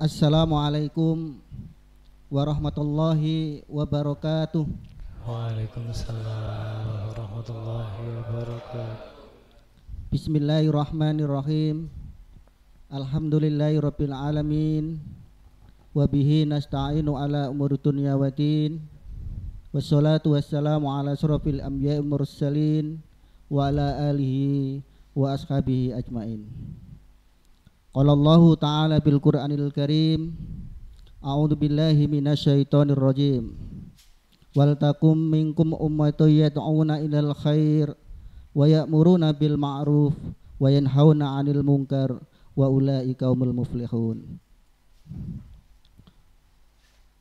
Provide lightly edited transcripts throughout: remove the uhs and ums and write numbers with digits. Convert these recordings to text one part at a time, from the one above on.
Assalamualaikum warahmatullahi wabarakatuh. Waalaikumsalam warahmatullahi wabarakatuh. Bismillahirrahmanirrahim. Alhamdulillahirabbil alamin. Wa bihi nasta'inu ala umuri dunya waddin. Wassalatu wassalamu ala asyrafil anbiya'i wal mursalin wa ala alihi wa ashabihi ajmain. Qala Allahu ta'ala bil Qur'anil Karim. A'udzu billahi minasyaitonir rajim. Wal takum minkum ummatun yad'una ilal khair wa ya'muruna bil ma'ruf wa yanhauna 'anil munkar wa ulaika humul muflihun.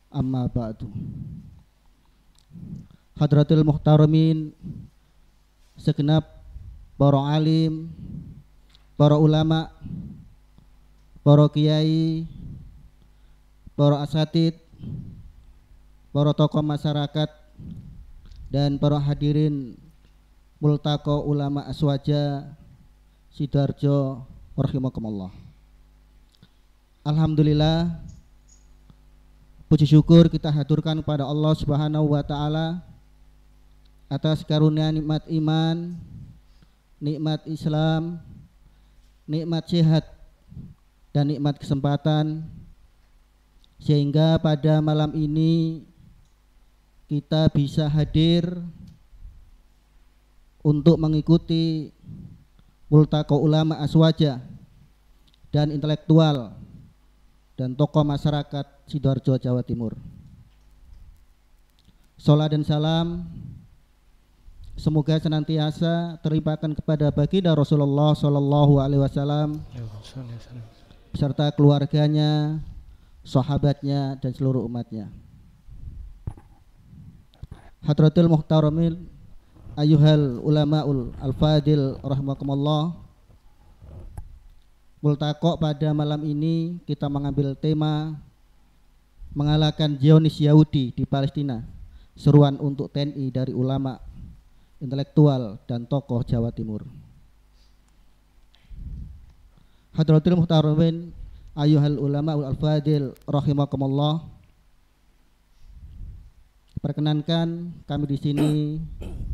Amma ba'du. Hadratul muhtaramin, segenap para alim, para ulama, para kiai, para asatid, para tokoh masyarakat, dan para hadirin Multaqo Ulama Aswaja Sidoarjo rahimakumullah. Alhamdulillah, puji syukur kita haturkan kepada Allah Subhanahu wa taala atas karunia nikmat iman, nikmat Islam, nikmat sehat, dan nikmat kesempatan, sehingga pada malam ini kita bisa hadir untuk mengikuti Multaqo Ulama Aswaja dan intelektual dan tokoh masyarakat Sidoarjo, Jawa Timur. Salat dan salam semoga senantiasa terlimpahkan kepada baginda Rasulullah Shallallahu Alaihi Wasallam beserta keluarganya, sahabatnya, dan seluruh umatnya. Hadratul muhtaramin, ayyuhal ulamaul al-fadil rahimakumullah. Multaqo pada malam ini kita mengambil tema mengalahkan Zionis Yahudi di Palestina, seruan untuk TNI dari ulama, intelektual, dan tokoh Jawa Timur. Hadratul muhtaramin, ayyuhal ulamaul al-fadil rahimakumullah. Perkenankan kami di sini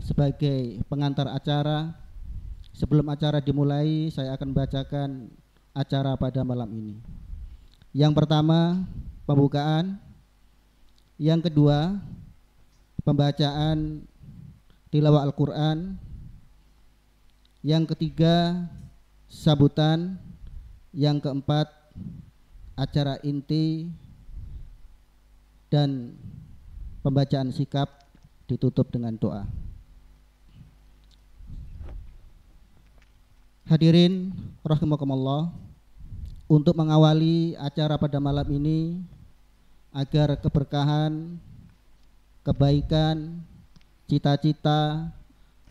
sebagai pengantar acara. Sebelum acara dimulai, saya akan bacakan acara pada malam ini. Yang pertama, pembukaan. Yang kedua, pembacaan tilawah Al-Quran. Yang ketiga, sambutan. Yang keempat, acara inti, dan pembacaan sikap ditutup dengan doa. Hadirin rahimakumullah, untuk mengawali acara pada malam ini agar keberkahan, kebaikan, cita-cita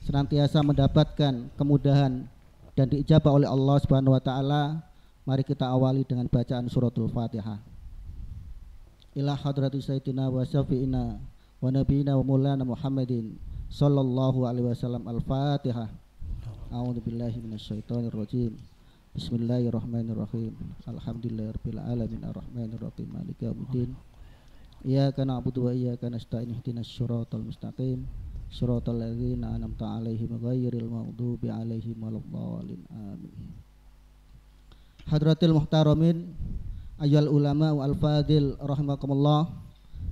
senantiasa mendapatkan kemudahan dan diijabah oleh Allah Subhanahu wa taala, mari kita awali dengan bacaan suratul Fatihah. Ila hadrati sayyidina wa syafi'ina wa nabiyina wa maulana Muhammadin sallallahu alaihi wasallam. Al-Fatihah. A'udzu billahi minasyaitonir rajim. Bismillahirrahmanirrahim. Alhamdulillahirabbil alamin arrahmanir rahim maliki yaumiddin. Iyyaka na'budu wa iyyaka nasta'in ihdinas siratal mustaqim siratal ladzina an'amta 'alaihim ghairil maghdubi 'alaihim waladdallin. Amin. Hadratil muhtaramin, ayyuhal ulama wal fadil rahimakumullah.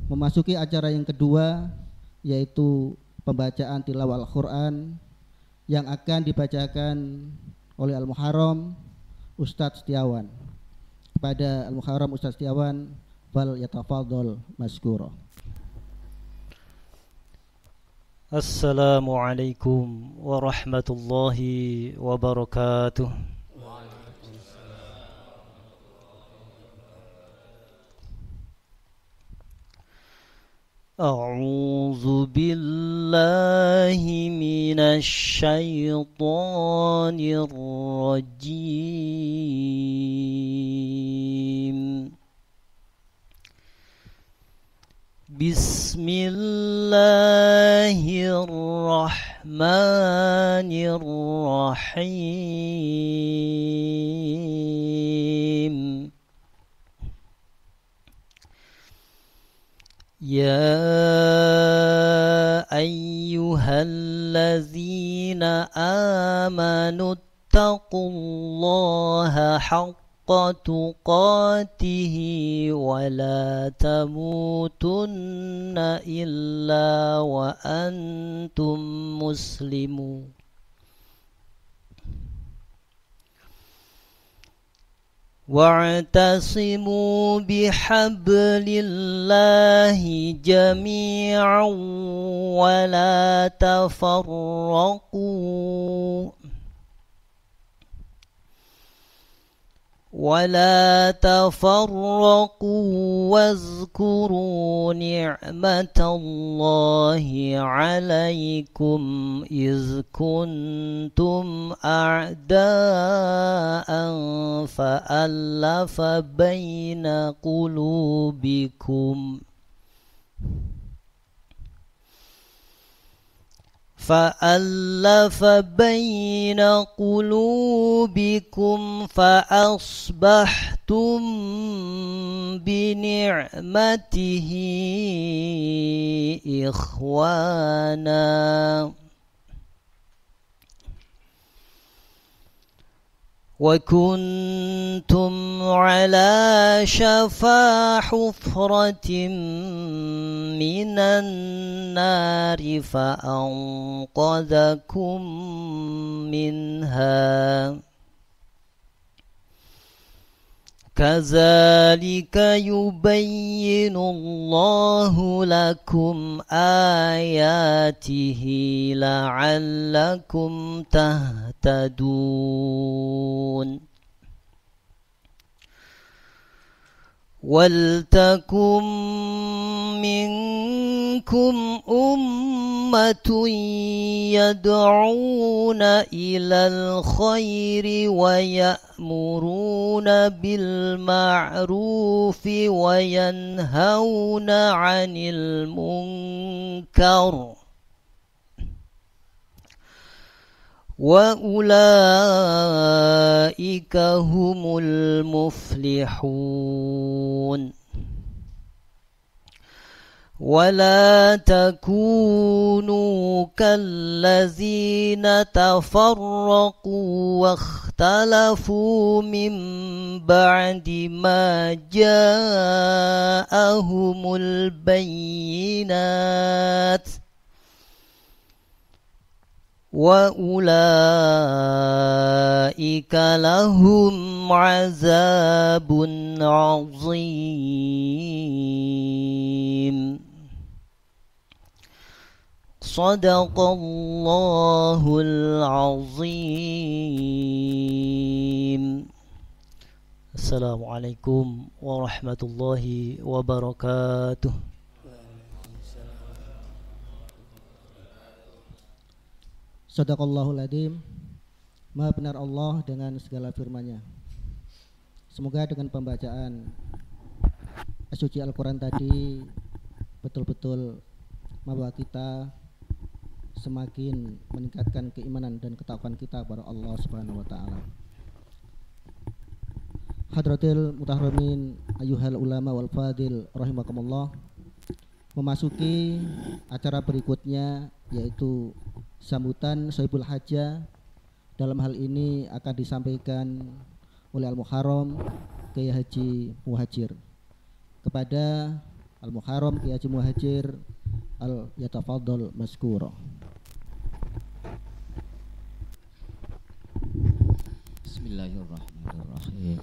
Memasuki acara yang kedua, yaitu pembacaan tilawah Al-Quran yang akan dibacakan oleh Al-Muharram Ustadz Setiawan. Kepada Al-Muharram Ustadz Setiawan, fal yatafadhal maskura. Assalamualaikum warahmatullahi wabarakatuh. أعوذ بالله من الشيطان الرجيم. بسم الله الرحمن الرحيم. يا أيها الذين آمنوا اتقوا الله حق تقاته ولا تموتن إلا وأنتم مسلمون واعتصموا بحبل الله جميعا ولا تفرقوا واذكروا نعمة الله عليكم إذ كنتم أعداء فألف بين قلوبكم فأصبحتم بنعمته إخوانا وكنتم على شفا حفرة من النار فأنقذكم منها كذلك يبين الله لكم آياته لعلكم تهتدون ولتكن منكم أمة يدعون إلى الخير ويأمرون بالمعروف وينهون عن المنكر وأولئك هم المفلحون ولا تكونوا كالذين تفرقوا واختلفوا من بعد ما جاءهم البينات وأولئك لهم عذاب عظيم صدق الله العظيم السلام عليكم ورحمة الله وبركاته. Sadaqallahul adzim. Maha benar Allah dengan segala firman-Nya. Semoga dengan pembacaan suci Al-Quran tadi betul-betul membawa kita semakin meningkatkan keimanan dan ketakwaan kita kepada Allah Subhanahu wa taala. Hadratil mutahramin ayyuhal ulama wal fadil rahimakumullah. Memasuki acara berikutnya yaitu sambutan Sohibul Hajah. Dalam hal ini akan disampaikan oleh Al-Muharram Kiai Haji Muhajir. Kepada Al-Muharram Kiai Haji Muhajir al-yatafadhal maskura. Bismillahirrahmanirrahim.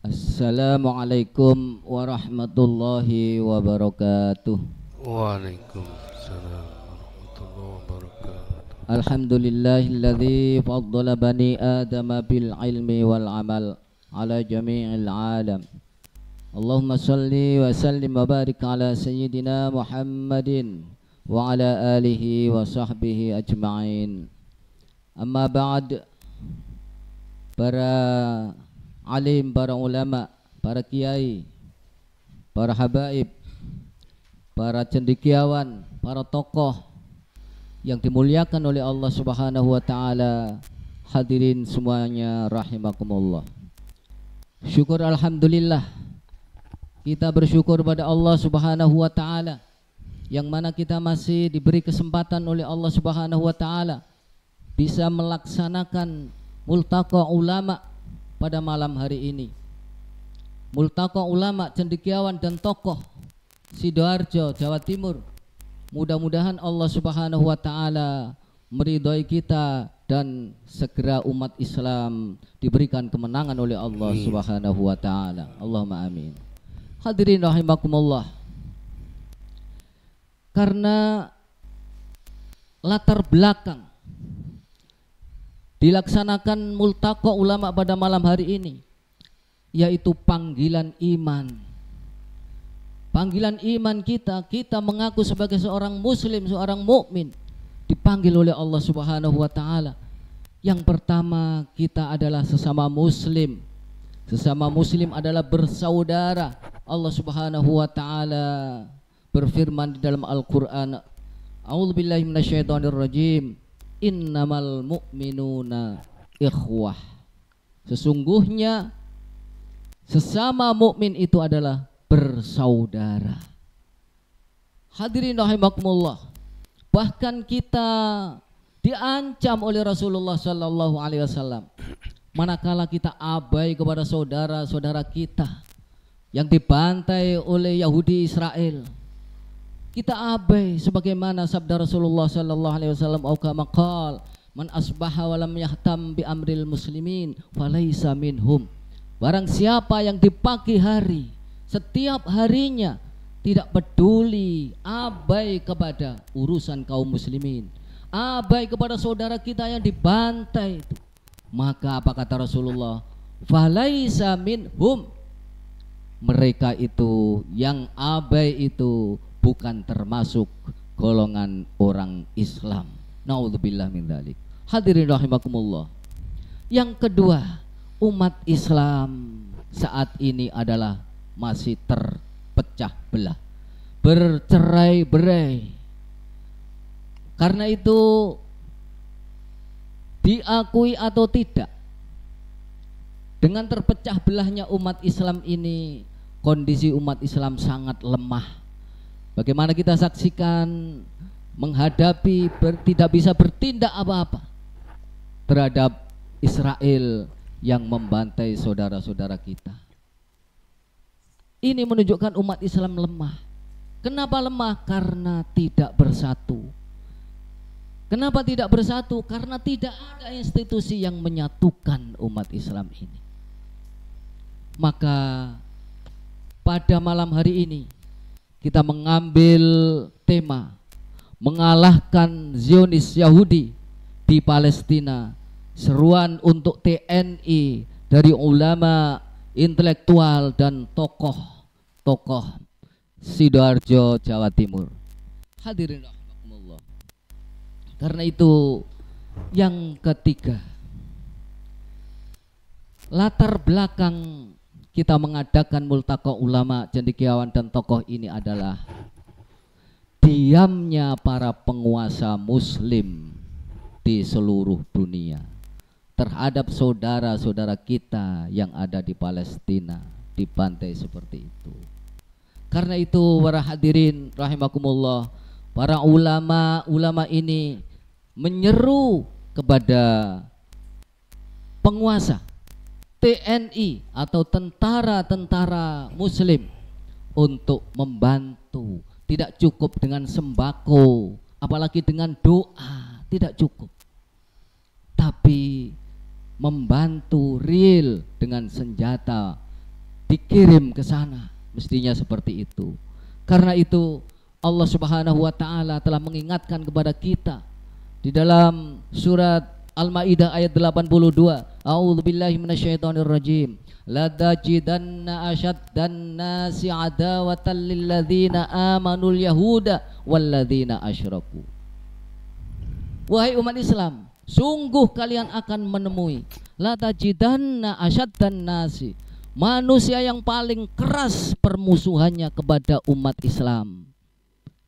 Assalamualaikum warahmatullahi wabarakatuh. Waalaikumsalam warahmatullahi wabarakatuh. Alhamdulillahilladzi faddala bani adama bil ilmi wal amal ala jami'il alam. Allahumma salli wa sallim wa barik ala sayyidina Muhammadin wa ala alihi wa sahbihi ajma'in. Amma ba'd. Para alim, para ulama, para kiai, para habaib, para cendekiawan, para tokoh yang dimuliakan oleh Allah Subhanahu wa taala, hadirin semuanya rahimakumullah. Syukur alhamdulillah kita bersyukur pada Allah Subhanahu wa taala yang mana kita masih diberi kesempatan oleh Allah Subhanahu wa taala bisa melaksanakan multaqa ulama pada malam hari ini. Multaqa ulama cendekiawan dan tokoh Sidoarjo, Jawa Timur. Mudah-mudahan Allah Subhanahu wa taala meridhai kita dan segera umat Islam diberikan kemenangan oleh Allah Subhanahu wa taala. Allahumma amin. Hadirin rahimakumullah. Karena latar belakang dilaksanakan multaqa ulama pada malam hari ini yaitu panggilan iman. Panggilan iman kita mengaku sebagai seorang muslim, seorang mukmin, dipanggil oleh Allah Subhanahu wa taala. Yang pertama, kita adalah sesama muslim. Sesama muslim adalah bersaudara. Allah Subhanahu wa taala berfirman di dalam Al-Qur'an, A'udzubillahi minasyaitonirrajim, innamal mu'minuna ikhwah. Sesungguhnya sesama mukmin itu adalah bersaudara. Hadirin rahimakumullah. Bahkan kita diancam oleh Rasulullah sallallahu alaihi wasallam manakala kita abai kepada saudara-saudara kita yang dibantai oleh Yahudi Israel. Kita abai sebagaimana sabda Rasulullah sallallahu alaihi wasallam, "Au kama qala, man asbaha wa lam yahtam bi amril muslimin falaisa minhum." Barang siapa yang di pagi hari setiap harinya tidak peduli, abai kepada urusan kaum muslimin, abai kepada saudara kita yang dibantai itu, maka apa kata Rasulullah? Falaisa minhum. Mereka itu yang abai itu bukan termasuk golongan orang Islam. Naudzubillah min dzalik. Hadirin rahimakumullah. Yang kedua, umat Islam saat ini adalah masih terpecah belah, bercerai-berai. Karena itu diakui atau tidak, dengan terpecah belahnya umat Islam ini, kondisi umat Islam sangat lemah. Bagaimana kita saksikan menghadapi tidak bisa bertindak apa-apa terhadap Israel yang membantai saudara-saudara kita. Ini menunjukkan umat Islam lemah. Kenapa lemah? Karena tidak bersatu. Kenapa tidak bersatu? Karena tidak ada institusi yang menyatukan umat Islam ini. Maka pada malam hari ini kita mengambil tema mengalahkan Zionis Yahudi di Palestina. Seruan untuk TNI dari ulama, intelektual dan tokoh Sidoarjo, Jawa Timur. Hadirin rahimakumullah. Karena itu yang ketiga, latar belakang kita mengadakan multaqa ulama, cendekiawan dan tokoh ini adalah diamnya para penguasa muslim di seluruh dunia terhadap saudara-saudara kita yang ada di Palestina, dibantai seperti itu. Karena itu para hadirin rahimakumullah, para ulama ini menyeru kepada penguasa TNI atau tentara-tentara muslim untuk membantu. Tidak cukup dengan sembako, apalagi dengan doa, tidak cukup. Tapi membantu real dengan senjata dikirim ke sana, mestinya seperti itu. Karena itu Allah Subhanahu wa taala telah mengingatkan kepada kita di dalam surat Al-Maidah ayat 82, A'udzubillahi minasyaitonirrajim. La tajidanna asyaddan nasi adawatan lilladzina amanul yahuda walladzina asyraku. Wahai umat Islam, sungguh kalian akan menemui la tajidanna asyaddan nasi, manusia yang paling keras permusuhannya kepada umat Islam,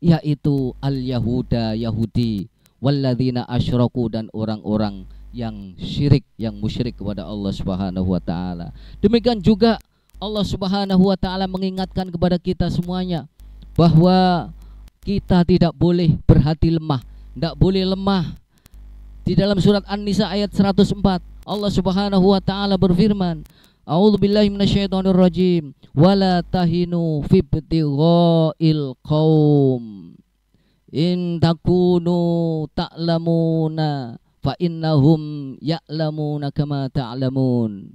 yaitu al-Yahuda, Yahudi, walladzina asyraku, dan orang-orang yang syirik, yang musyrik kepada Allah Subhanahu wa taala. Demikian juga Allah Subhanahu wa taala mengingatkan kepada kita semuanya bahwa kita tidak boleh berhati lemah, tidak boleh lemah. Di dalam surat An-Nisa ayat 104, Allah Subhanahu wa taala berfirman, A'udzubillahi minasyaitonirrajim, wala tahinu fi ibtigha'il qaum in takunu ta'lamuna fa innahum ya'lamuna kama ta'lamun.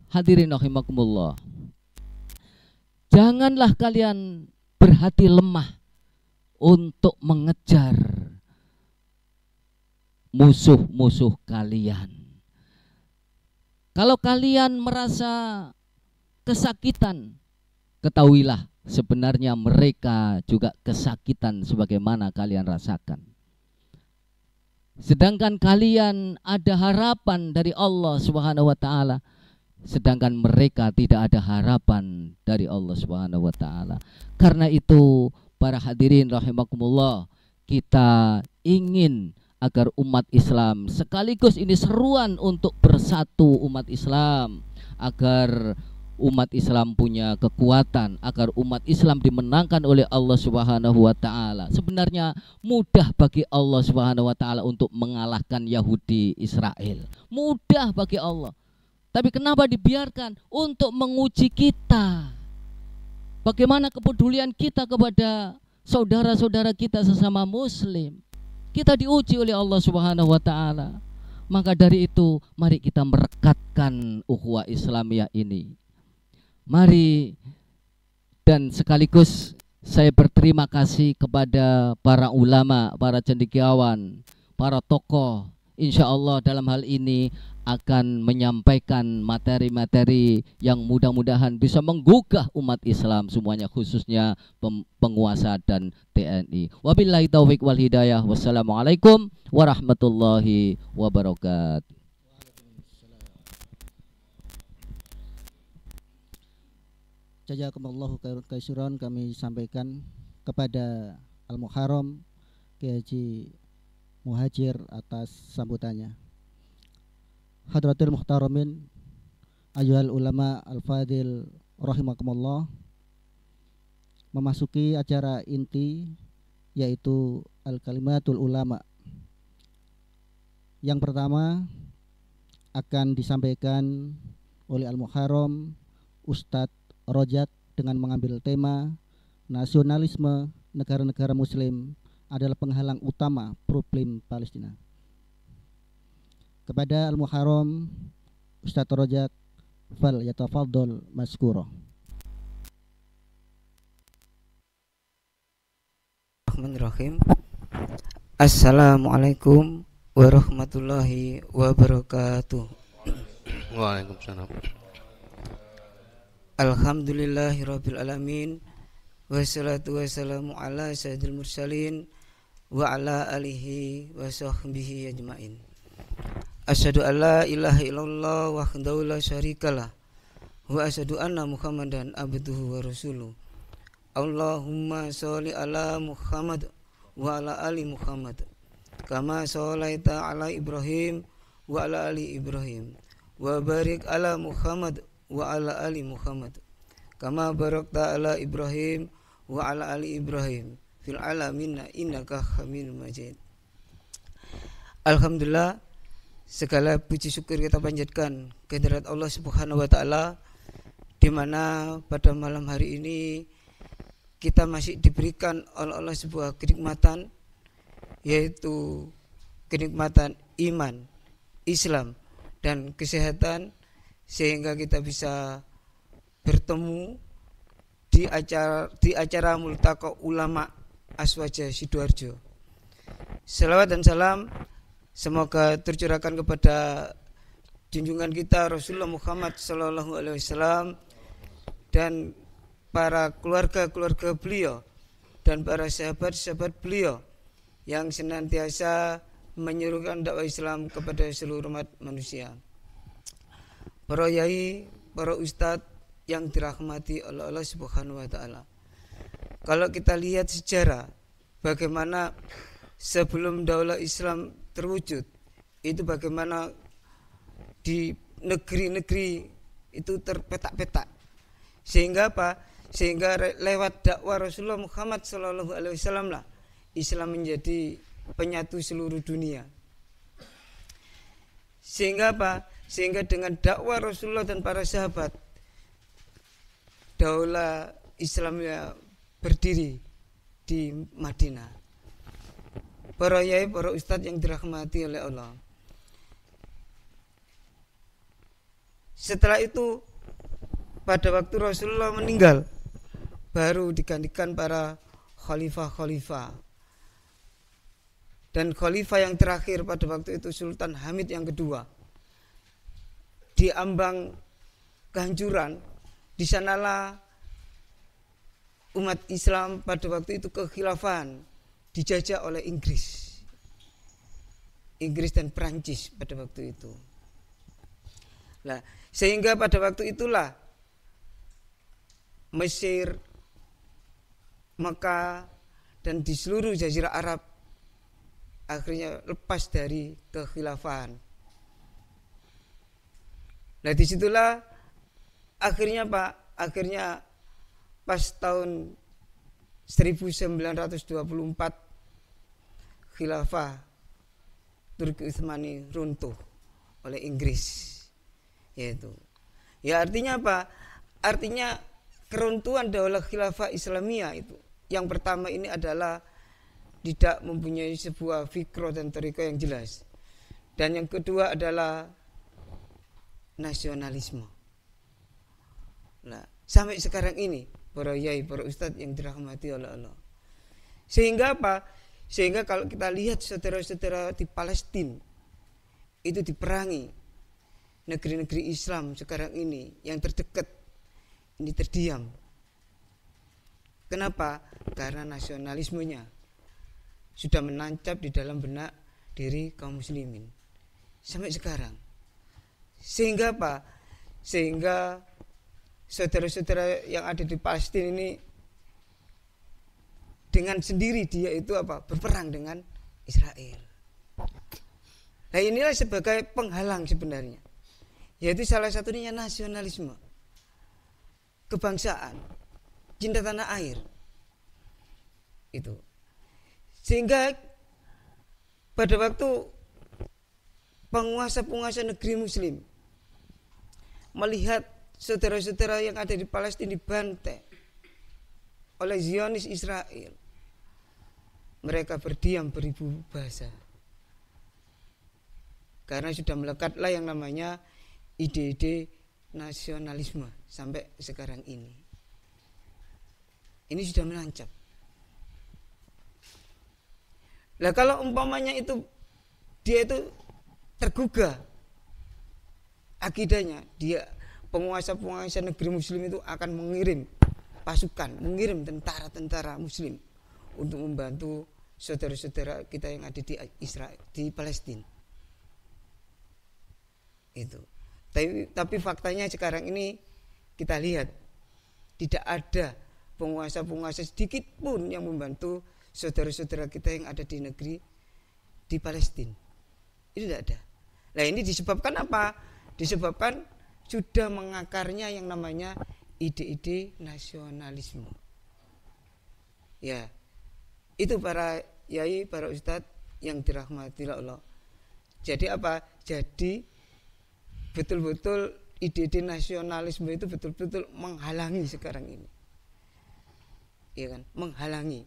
Hadirin rahimakumullah, janganlah kalian berhati lemah untuk mengejar musuh-musuh kalian. Kalau kalian merasa kesakitan, ketahuilah sebenarnya mereka juga kesakitan sebagaimana kalian rasakan. Sedangkan kalian ada harapan dari Allah Subhanahu wa taala, sedangkan mereka tidak ada harapan dari Allah Subhanahu wa taala. Karena itu, para hadirin rahimakumullah, kita ingin agar umat Islam, sekaligus ini seruan untuk bersatu umat Islam, agar umat Islam punya kekuatan, agar umat Islam dimenangkan oleh Allah Subhanahu wa taala. Sebenarnya mudah bagi Allah Subhanahu wa taala untuk mengalahkan Yahudi Israel. Mudah bagi Allah. Tapi kenapa dibiarkan? Untuk menguji kita. Bagaimana kepedulian kita kepada saudara-saudara kita sesama muslim. Kita diuji oleh Allah Subhanahu wa taala. Maka dari itu, mari kita merekatkan ukhuwah Islamiyah ini. Mari, dan sekaligus saya berterima kasih kepada para ulama, para cendekiawan, para tokoh. Insya Allah dalam hal ini akan menyampaikan materi-materi yang mudah-mudahan bisa menggugah umat Islam semuanya, khususnya penguasa dan TNI. Wabillahi taufiq wal hidayah. Wassalamualaikum warahmatullahi wabarakatuh. Jazakumullahu khairan katsiran, kami sampaikan kepada Al-Muharram Kiai Haji Muhajir atas sambutannya. Hadratul muhtaramin, ayyuhal ulama al-fadil rahimakumullah, memasuki acara inti yaitu al-kalimatul ulama. Yang pertama akan disampaikan oleh Al-Muharram Ustadz Rojak dengan mengambil tema nasionalisme negara-negara muslim adalah penghalang utama problem Palestina. Kepada Al-Muharram Ustadz Rojak, fal yatafadhal maskura. Bismillahirrahmanirrahim. Assalamualaikum warahmatullahi wabarakatuh. Waalaikumsalam. Alhamdulillahirabbil alamin, wassalatu wassalamu ala sayyidil mursalin wa ala alihi wa sahbihi ajmain. Asyhadu an la ilaha illallah wahdahu la syarikalah wa asyhadu anna Muhammadan abduhu wa rasuluh. Allahumma sholli ala Muhammad wa ala ali Muhammad kama sholaita ala Ibrahim wa ala ali Ibrahim wa barik ala Muhammad wa ala ali Muhammad kama barakta ala Ibrahim wa ala ali Ibrahim fil alamin innaka Hamidum Majid. Alhamdulillah, segala puji syukur kita panjatkan kehadirat Allah Subhanahu wa taala, di mana pada malam hari ini kita masih diberikan oleh Allah sebuah kenikmatan, yaitu kenikmatan iman, Islam dan kesehatan, sehingga kita bisa bertemu di acara Multaqa Ulama Aswaja Sidoarjo. Selawat dan salam semoga tercurahkan kepada junjungan kita Rasulullah Muhammad SAW dan para keluarga-keluarga beliau dan para sahabat-sahabat beliau yang senantiasa menyerukan dakwah Islam kepada seluruh umat manusia. Para yai, para ustadz yang dirahmati oleh Allah Subhanahu wa taala. Kalau kita lihat sejarah bagaimana sebelum daulah Islam terwujud, itu bagaimana di negeri-negeri itu terpetak-petak. Sehingga apa? Sehingga lewat dakwah Rasulullah Muhammad SAW lah Islam menjadi penyatu seluruh dunia. Sehingga apa? Sehingga dengan dakwah Rasulullah dan para sahabat, daulah Islamnya berdiri di Madinah. Para yai, para ustadz yang dirahmati oleh Allah. Setelah itu, pada waktu Rasulullah meninggal, baru digantikan para khalifah-khalifah. Dan khalifah yang terakhir pada waktu itu Sultan Hamid yang kedua. Di ambang kehancuran, di sanalah umat Islam pada waktu itu kekhilafahan dijajah oleh Inggris dan Perancis pada waktu itu. Nah, sehingga pada waktu itulah Mesir, Mekah, dan di seluruh Jazirah Arab akhirnya lepas dari kekhilafahan. Nah, disitulah akhirnya akhirnya pas tahun 1924 khilafah Turki Utsmani runtuh oleh Inggris. Yaitu, ya artinya apa? Artinya keruntuhan daulah khilafah Islamiyah itu. Yang pertama ini adalah tidak mempunyai sebuah fikroh dan tariqah yang jelas. Dan yang kedua adalah nasionalisme. Nah, sampai sekarang ini para yai, para ustadz yang dirahmati oleh Allah. Sehingga apa? Sehingga kalau kita lihat saudara-saudara di Palestina itu diperangi, negeri-negeri Islam sekarang ini yang terdekat ini terdiam. Kenapa? Karena nasionalismenya sudah menancap di dalam benak diri kaum muslimin sampai sekarang. Sehingga apa? Sehingga saudara-saudara yang ada di Palestina ini dengan sendiri dia itu apa? Berperang dengan Israel. Nah, inilah sebagai penghalang sebenarnya. Yaitu salah satunya nasionalisme, kebangsaan, cinta tanah air. Itu. Sehingga pada waktu penguasa-penguasa negeri muslim melihat saudara-saudara yang ada di Palestina dibantai oleh Zionis Israel, mereka berdiam beribu bahasa. Karena sudah melekatlah yang namanya ide-ide nasionalisme sampai sekarang ini. Ini sudah menancap. Nah, kalau umpamanya itu dia itu tergugah akidahnya, dia penguasa-penguasa negeri muslim itu akan mengirim pasukan, mengirim tentara-tentara muslim untuk membantu saudara-saudara kita yang ada di Israel, di Palestina. Itu. Tapi faktanya sekarang ini kita lihat tidak ada penguasa-penguasa sedikit pun yang membantu saudara-saudara kita yang ada di negeri di Palestina. Itu tidak ada. Nah, ini disebabkan apa? Disebabkan sudah mengakarnya yang namanya ide-ide nasionalisme. Ya, itu para yai, para ustadz yang dirahmati Allah. Jadi apa? Jadi betul-betul ide-ide nasionalisme itu betul-betul menghalangi sekarang ini. Iya kan? Menghalangi.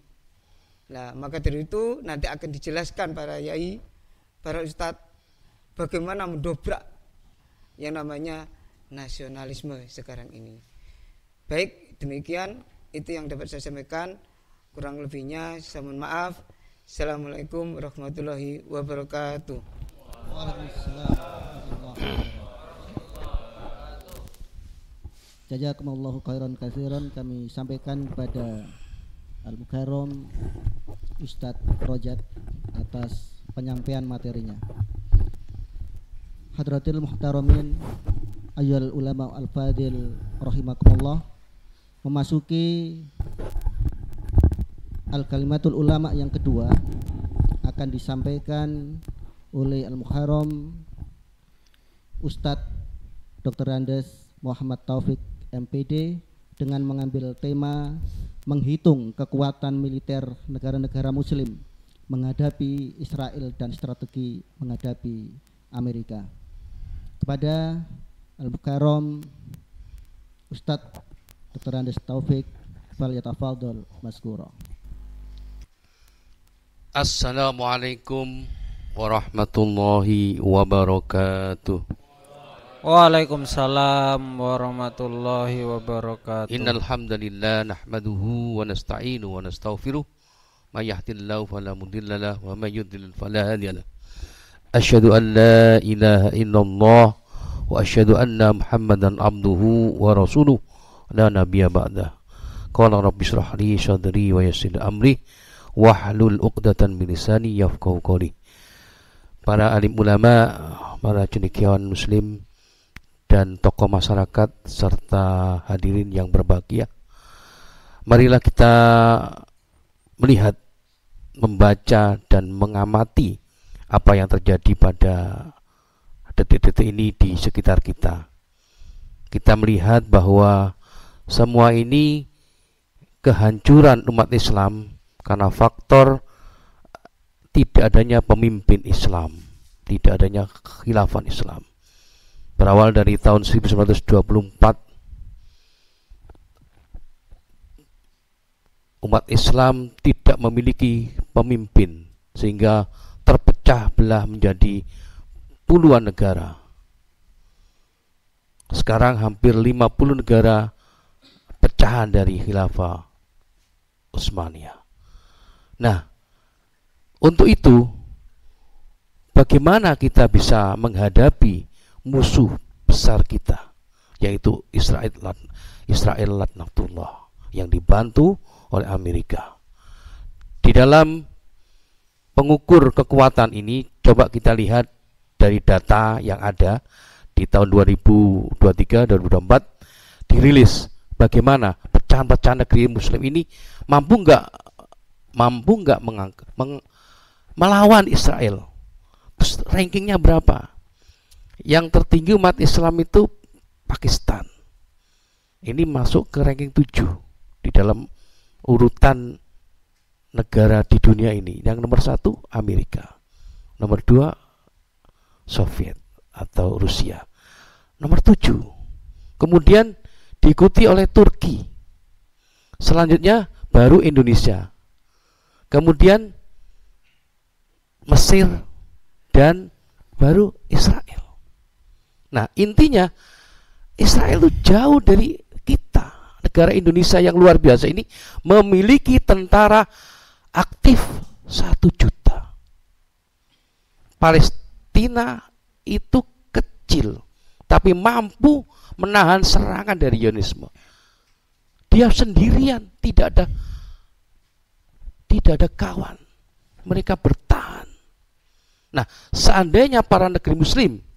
Nah, maka dari itu nanti akan dijelaskan para yai, para ustadz bagaimana mendobrak yang namanya nasionalisme sekarang ini. Baik, demikian itu yang dapat saya sampaikan. Kurang lebihnya saya mohon maaf. Assalamualaikum warahmatullahi wabarakatuh. Waalaikumsalam. Jazakumullahu khairan katsiran, kami sampaikan kepada Al-Mukarram Ustadz Rojat atas penyampaian materinya. Hadratil muhtaramin ayyuhal ulama al-fadil rahimakumullah, memasuki al-kalimatul ulama yang kedua akan disampaikan oleh Al-Mukarram Ustadz Dr. Andes Muhammad Taufik MPD dengan mengambil tema menghitung kekuatan militer negara-negara muslim menghadapi Israel dan strategi menghadapi Amerika. Kepada Al-Mukarram Ustadz Dr. Andes Taufik, falyatafadhal mazkura. Assalamualaikum warahmatullahi wabarakatuh. Waalaikumsalam warahmatullahi wabarakatuh. Innal hamdalillah nahmaduhu wa nasta'inu wa nastaghfiruh. May yahdihillahu fala mudilla lahu wa may yudlil fala hadiya lahu. Asyhadu an la ilaha illallah wa asyhadu anna Muhammadan abduhu wa rasuluh la nabiyya ba'dah. Qala rabbi shrah li sadri wa yassir amri wahlul 'uqdatan min lisani yafqahu qawli. Para alim ulama, para cendekiawan muslim dan tokoh masyarakat serta hadirin yang berbahagia, marilah kita melihat, membaca dan mengamati apa yang terjadi pada detik-detik ini di sekitar kita. Kita melihat bahwa semua ini kehancuran umat Islam karena faktor tidak adanya pemimpin Islam, tidak adanya khilafah Islam. Berawal dari tahun 1924, umat Islam tidak memiliki pemimpin sehingga terpecah belah menjadi puluhan negara. Sekarang hampir 50 negara pecahan dari khilafah Utsmaniyah. Nah, untuk itu bagaimana kita bisa menghadapi musuh besar kita, yaitu Israel laknatullah yang dibantu oleh Amerika. Di dalam pengukur kekuatan ini, coba kita lihat dari data yang ada di tahun 2023-2024 dirilis bagaimana pecahan-pecahan negeri muslim ini mampu nggak melawan Israel. Terus rankingnya berapa? Yang tertinggi umat Islam itu Pakistan. Ini masuk ke ranking 7 di dalam urutan negara di dunia ini. Yang nomor 1 Amerika, nomor 2 Soviet atau Rusia, nomor 7. Kemudian diikuti oleh Turki. Selanjutnya baru Indonesia. Kemudian Mesir dan baru Israel. Nah, intinya Israel itu jauh dari kita. Negara Indonesia yang luar biasa ini memiliki tentara aktif 1 juta. Palestina itu kecil, tapi mampu menahan serangan dari Zionisme. Dia sendirian, tidak ada kawan. Mereka bertahan. Nah, seandainya para negeri muslim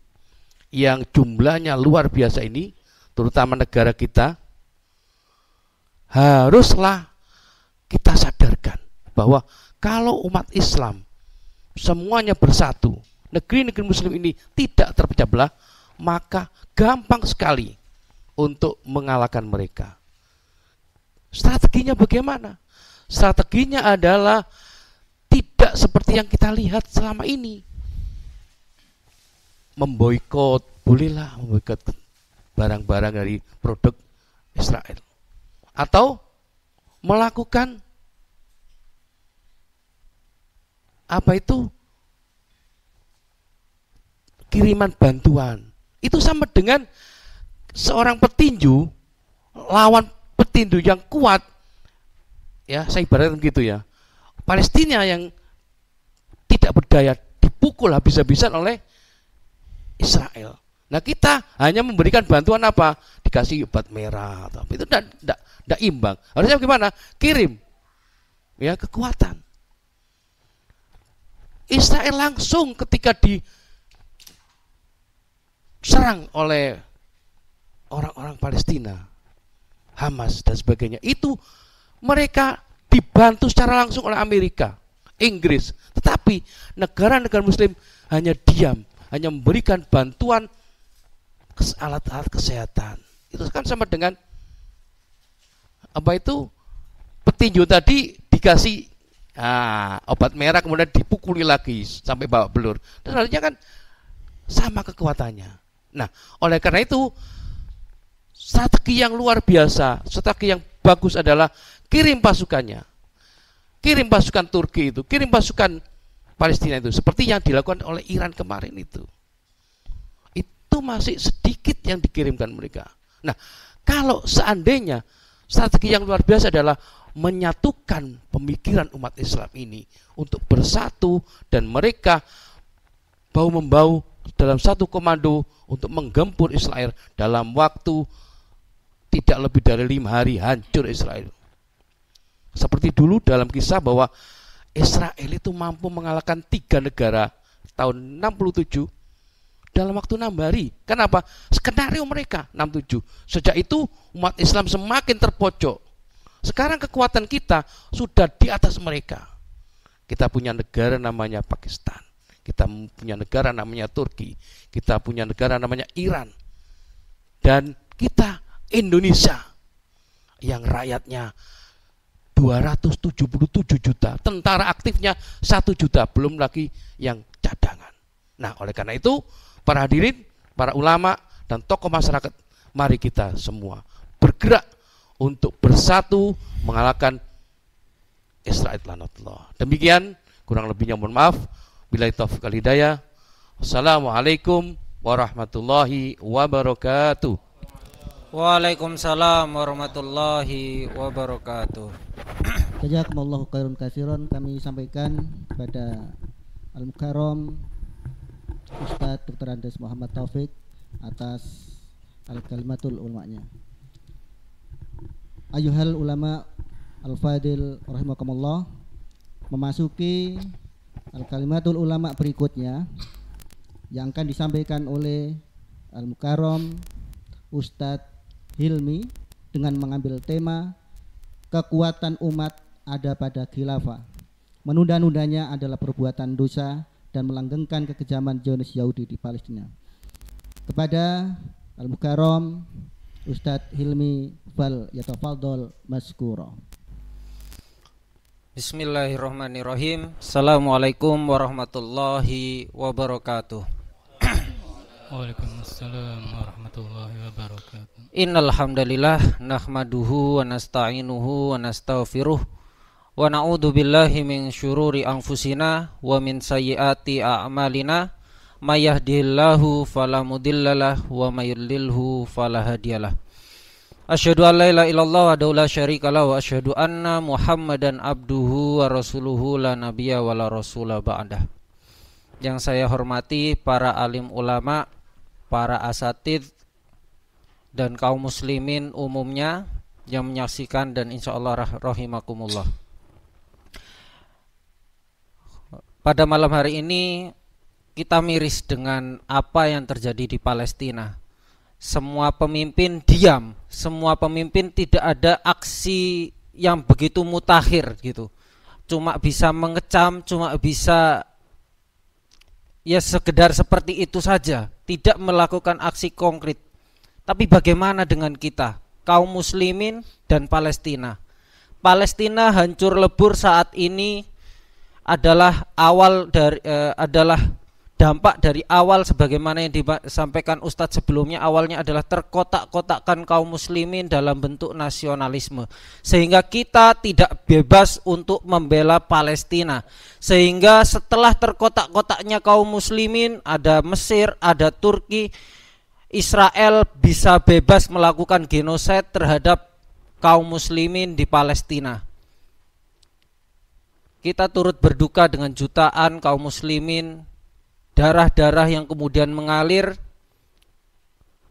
yang jumlahnya luar biasa ini, terutama negara kita, haruslah kita sadarkan bahwa kalau umat Islam semuanya bersatu, negeri-negeri muslim ini tidak terpecah belah, maka gampang sekali untuk mengalahkan mereka. Strateginya bagaimana? Strateginya adalah tidak seperti yang kita lihat selama ini. Memboikot, bolehlah memboikot barang-barang dari produk Israel, atau melakukan kiriman bantuan. Itu sama dengan seorang petinju lawan petinju yang kuat, ya, saya ibaratkan gitu ya. Palestina yang tidak berdaya dipukul habis-habisan oleh Israel. Nah, kita hanya memberikan bantuan apa? Dikasih obat merah atau apa. Itu tidak imbang. Harusnya gimana? Kirim ya kekuatan. Israel langsung ketika diserang oleh orang-orang Palestina, Hamas dan sebagainya, itu mereka dibantu secara langsung oleh Amerika, Inggris. Tetapi negara-negara muslim hanya diam, hanya memberikan bantuan alat-alat kesehatan. Itu kan sama dengan apa itu, petinju tadi dikasih obat merah kemudian dipukuli lagi sampai babak belur. Dan harusnya kan sama kekuatannya. Nah, oleh karena itu strategi yang luar biasa, strategi yang bagus adalah kirim pasukannya. Kirim pasukan Turki itu, kirim pasukan Palestina itu, seperti yang dilakukan oleh Iran kemarin itu. Itu masih sedikit yang dikirimkan mereka. Nah, kalau seandainya strategi yang luar biasa adalah menyatukan pemikiran umat Islam ini untuk bersatu dan mereka bahu-membahu dalam satu komando untuk menggempur Israel dalam waktu tidak lebih dari 5 hari hancur Israel. Seperti dulu dalam kisah bahwa Israel itu mampu mengalahkan 3 negara tahun 67 dalam waktu 6 hari. Kenapa? Skenario mereka 67. Sejak itu umat Islam semakin terpojok. Sekarang kekuatan kita sudah di atas mereka. Kita punya negara namanya Pakistan. Kita punya negara namanya Turki. Kita punya negara namanya Iran. Dan kita Indonesia yang rakyatnya 277 juta, tentara aktifnya 1 juta, belum lagi yang cadangan. Nah, oleh karena itu, para hadirin, para ulama dan tokoh masyarakat, mari kita semua bergerak untuk bersatu mengalahkan Israel lanatullah. Demikian, kurang lebihnya mohon maaf. Billahi taufiq wal hidayah. Wassalamualaikum warahmatullahi wabarakatuh. Waalaikumsalam warahmatullahi wabarakatuh. Jazakumullahu khairan katsiran, kami sampaikan kepada Al-Mukarram Ustadz Dr. Andes Muhammad Taufik atas al-kalimatul ulamanya. Ayuhal ulama al-fadil rahimakumullah, memasuki al-kalimatul ulama berikutnya yang akan disampaikan oleh Al-Mukarram Ustadz Hilmi dengan mengambil tema kekuatan umat ada pada khilafah. Menunda-nundanya adalah perbuatan dosa dan melanggengkan kekejaman Zionis Yahudi di Palestina. Kepada Al-Mukarram Ustadz Hilmi fal yatafadhal maskura. Bismillahirrahmanirrahim. Assalamualaikum warahmatullahi wabarakatuh. Waalaikumsalam warahmatullahi wabarakatuh. Innal hamdalillah nahmaduhu wa nasta'inuhu wa nastaghfiruh wa na'udzu billahi min syururi anfusina wa min sayyiati a'malina may yahdihillahu fala mudhillalah wa may yudlilhu fala hadiyalah. Asyhadu an la ilaha illallah wa la syarikalah wa asyhadu anna Muhammadan abduhu wa rasuluhu la nabiyya wa la rasula ba'dah. Yang saya hormati para alim ulama, para asatidz dan kaum muslimin umumnya yang menyaksikan dan insyaallah rahimakumullah. Pada malam hari ini kita miris dengan apa yang terjadi di Palestina. Semua pemimpin diam, semua pemimpin tidak ada aksi yang begitu mutakhir gitu. Cuma bisa mengecam, cuma bisa ya sekedar seperti itu saja, tidak melakukan aksi konkret. Tapi bagaimana dengan kita, kaum muslimin dan Palestina? Palestina hancur lebur saat ini adalah adalah dampak dari awal sebagaimana yang disampaikan Ustadz sebelumnya. Awalnya adalah terkotak-kotakkan kaum muslimin dalam bentuk nasionalisme, sehingga kita tidak bebas untuk membela Palestina. Sehingga setelah terkotak-kotaknya kaum muslimin, ada Mesir, ada Turki, Israel bisa bebas melakukan genosida terhadap kaum muslimin di Palestina. Kita turut berduka dengan jutaan kaum muslimin, darah-darah yang kemudian mengalir.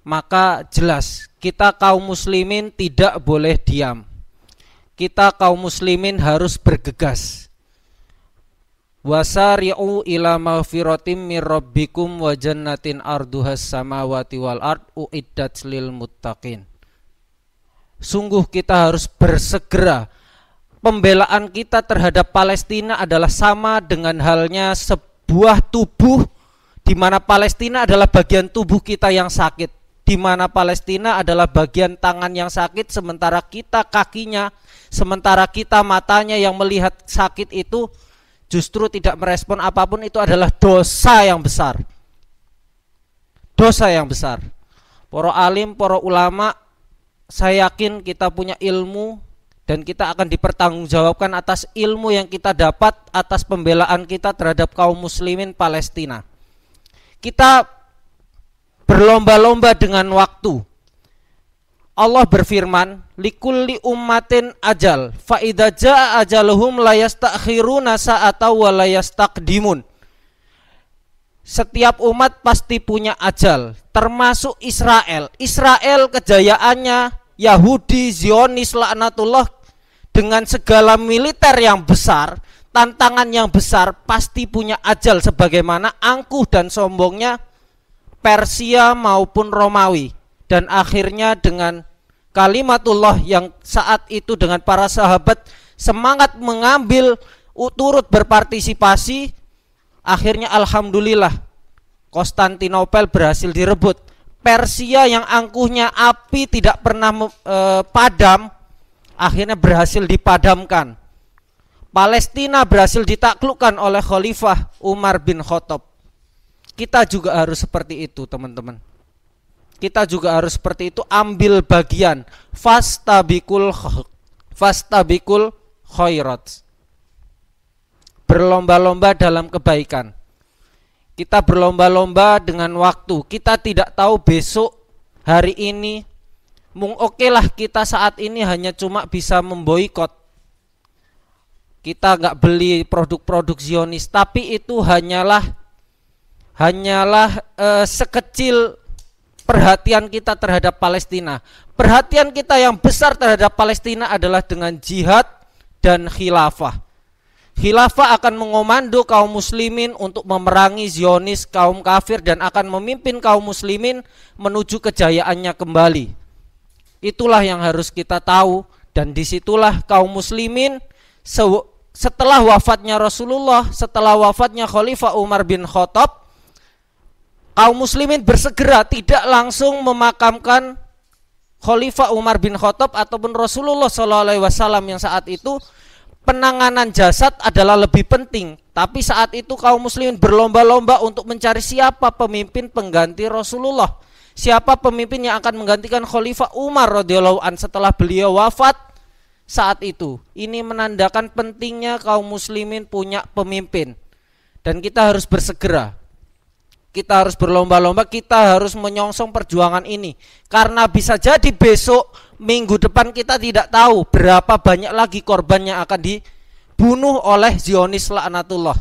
Maka jelas kita kaum muslimin tidak boleh diam. Kita kaum muslimin harus bergegas. Wasari'u ila maghfiratim mir rabbikum wa jannatin arduhas samawati wal ard uiddat lil muttaqin. Sungguh kita harus bersegera. Pembelaan kita terhadap Palestina adalah sama dengan halnya sebuah tubuh di mana Palestina adalah bagian tubuh kita yang sakit. di mana Palestina adalah bagian tangan yang sakit, sementara kita kakinya, sementara kita matanya yang melihat sakit itu justru tidak merespon apapun, itu adalah dosa yang besar. Dosa yang besar. Para alim, para ulama, saya yakin kita punya ilmu dan kita akan dipertanggungjawabkan atas ilmu yang kita dapat, atas pembelaan kita terhadap kaum muslimin Palestina. Kita berlomba-lomba dengan waktu. Allah berfirman, likulli ummatin ajal, fa idza jaa ajaluhum la yastakhiruna sa'ata wa la yastaqdimun. Setiap umat pasti punya ajal, termasuk Israel. Israel kejayaannya, Yahudi, Zionis, laknatullah, dengan segala militer yang besar, tantangan yang besar, pasti punya ajal, sebagaimana angkuh dan sombongnya Persia maupun Romawi. Dan akhirnya dengan kalimatullah yang saat itu dengan para sahabat semangat mengambil, turut berpartisipasi, akhirnya alhamdulillah Konstantinopel berhasil direbut. Persia yang angkuhnya api tidak pernah padam, akhirnya berhasil dipadamkan. Palestina berhasil ditaklukkan oleh Khalifah Umar bin Khattab. Kita juga harus seperti itu, teman-teman. Kita juga harus seperti itu, ambil bagian. Fastabikul khairat. Berlomba-lomba dalam kebaikan. Kita berlomba-lomba dengan waktu. Kita tidak tahu besok, hari ini. Oke lah, kita saat ini hanya cuma bisa memboikot. Kita nggak beli produk-produk Zionis, tapi itu hanyalah sekecil perhatian kita terhadap Palestina. Perhatian kita yang besar terhadap Palestina adalah dengan jihad dan khilafah. Khilafah akan mengomando kaum muslimin untuk memerangi Zionis, kaum kafir, dan akan memimpin kaum muslimin menuju kejayaannya kembali. Itulah yang harus kita tahu, dan disitulah kaum muslimin setelah wafatnya Rasulullah, setelah wafatnya Khalifah Umar bin Khattab, kaum muslimin bersegera tidak langsung memakamkan Khalifah Umar bin Khattab ataupun Rasulullah SAW yang saat itu penanganan jasad adalah lebih penting. Tapi saat itu kaum muslimin berlomba-lomba untuk mencari siapa pemimpin pengganti Rasulullah, siapa pemimpin yang akan menggantikan Khalifah Umar radhiyallahu an setelah beliau wafat saat itu. Ini menandakan pentingnya kaum muslimin punya pemimpin, dan kita harus bersegera. Kita harus berlomba-lomba, kita harus menyongsong perjuangan ini. Karena bisa jadi besok, minggu depan kita tidak tahu berapa banyak lagi korban yang akan dibunuh oleh Zionis laknatullah.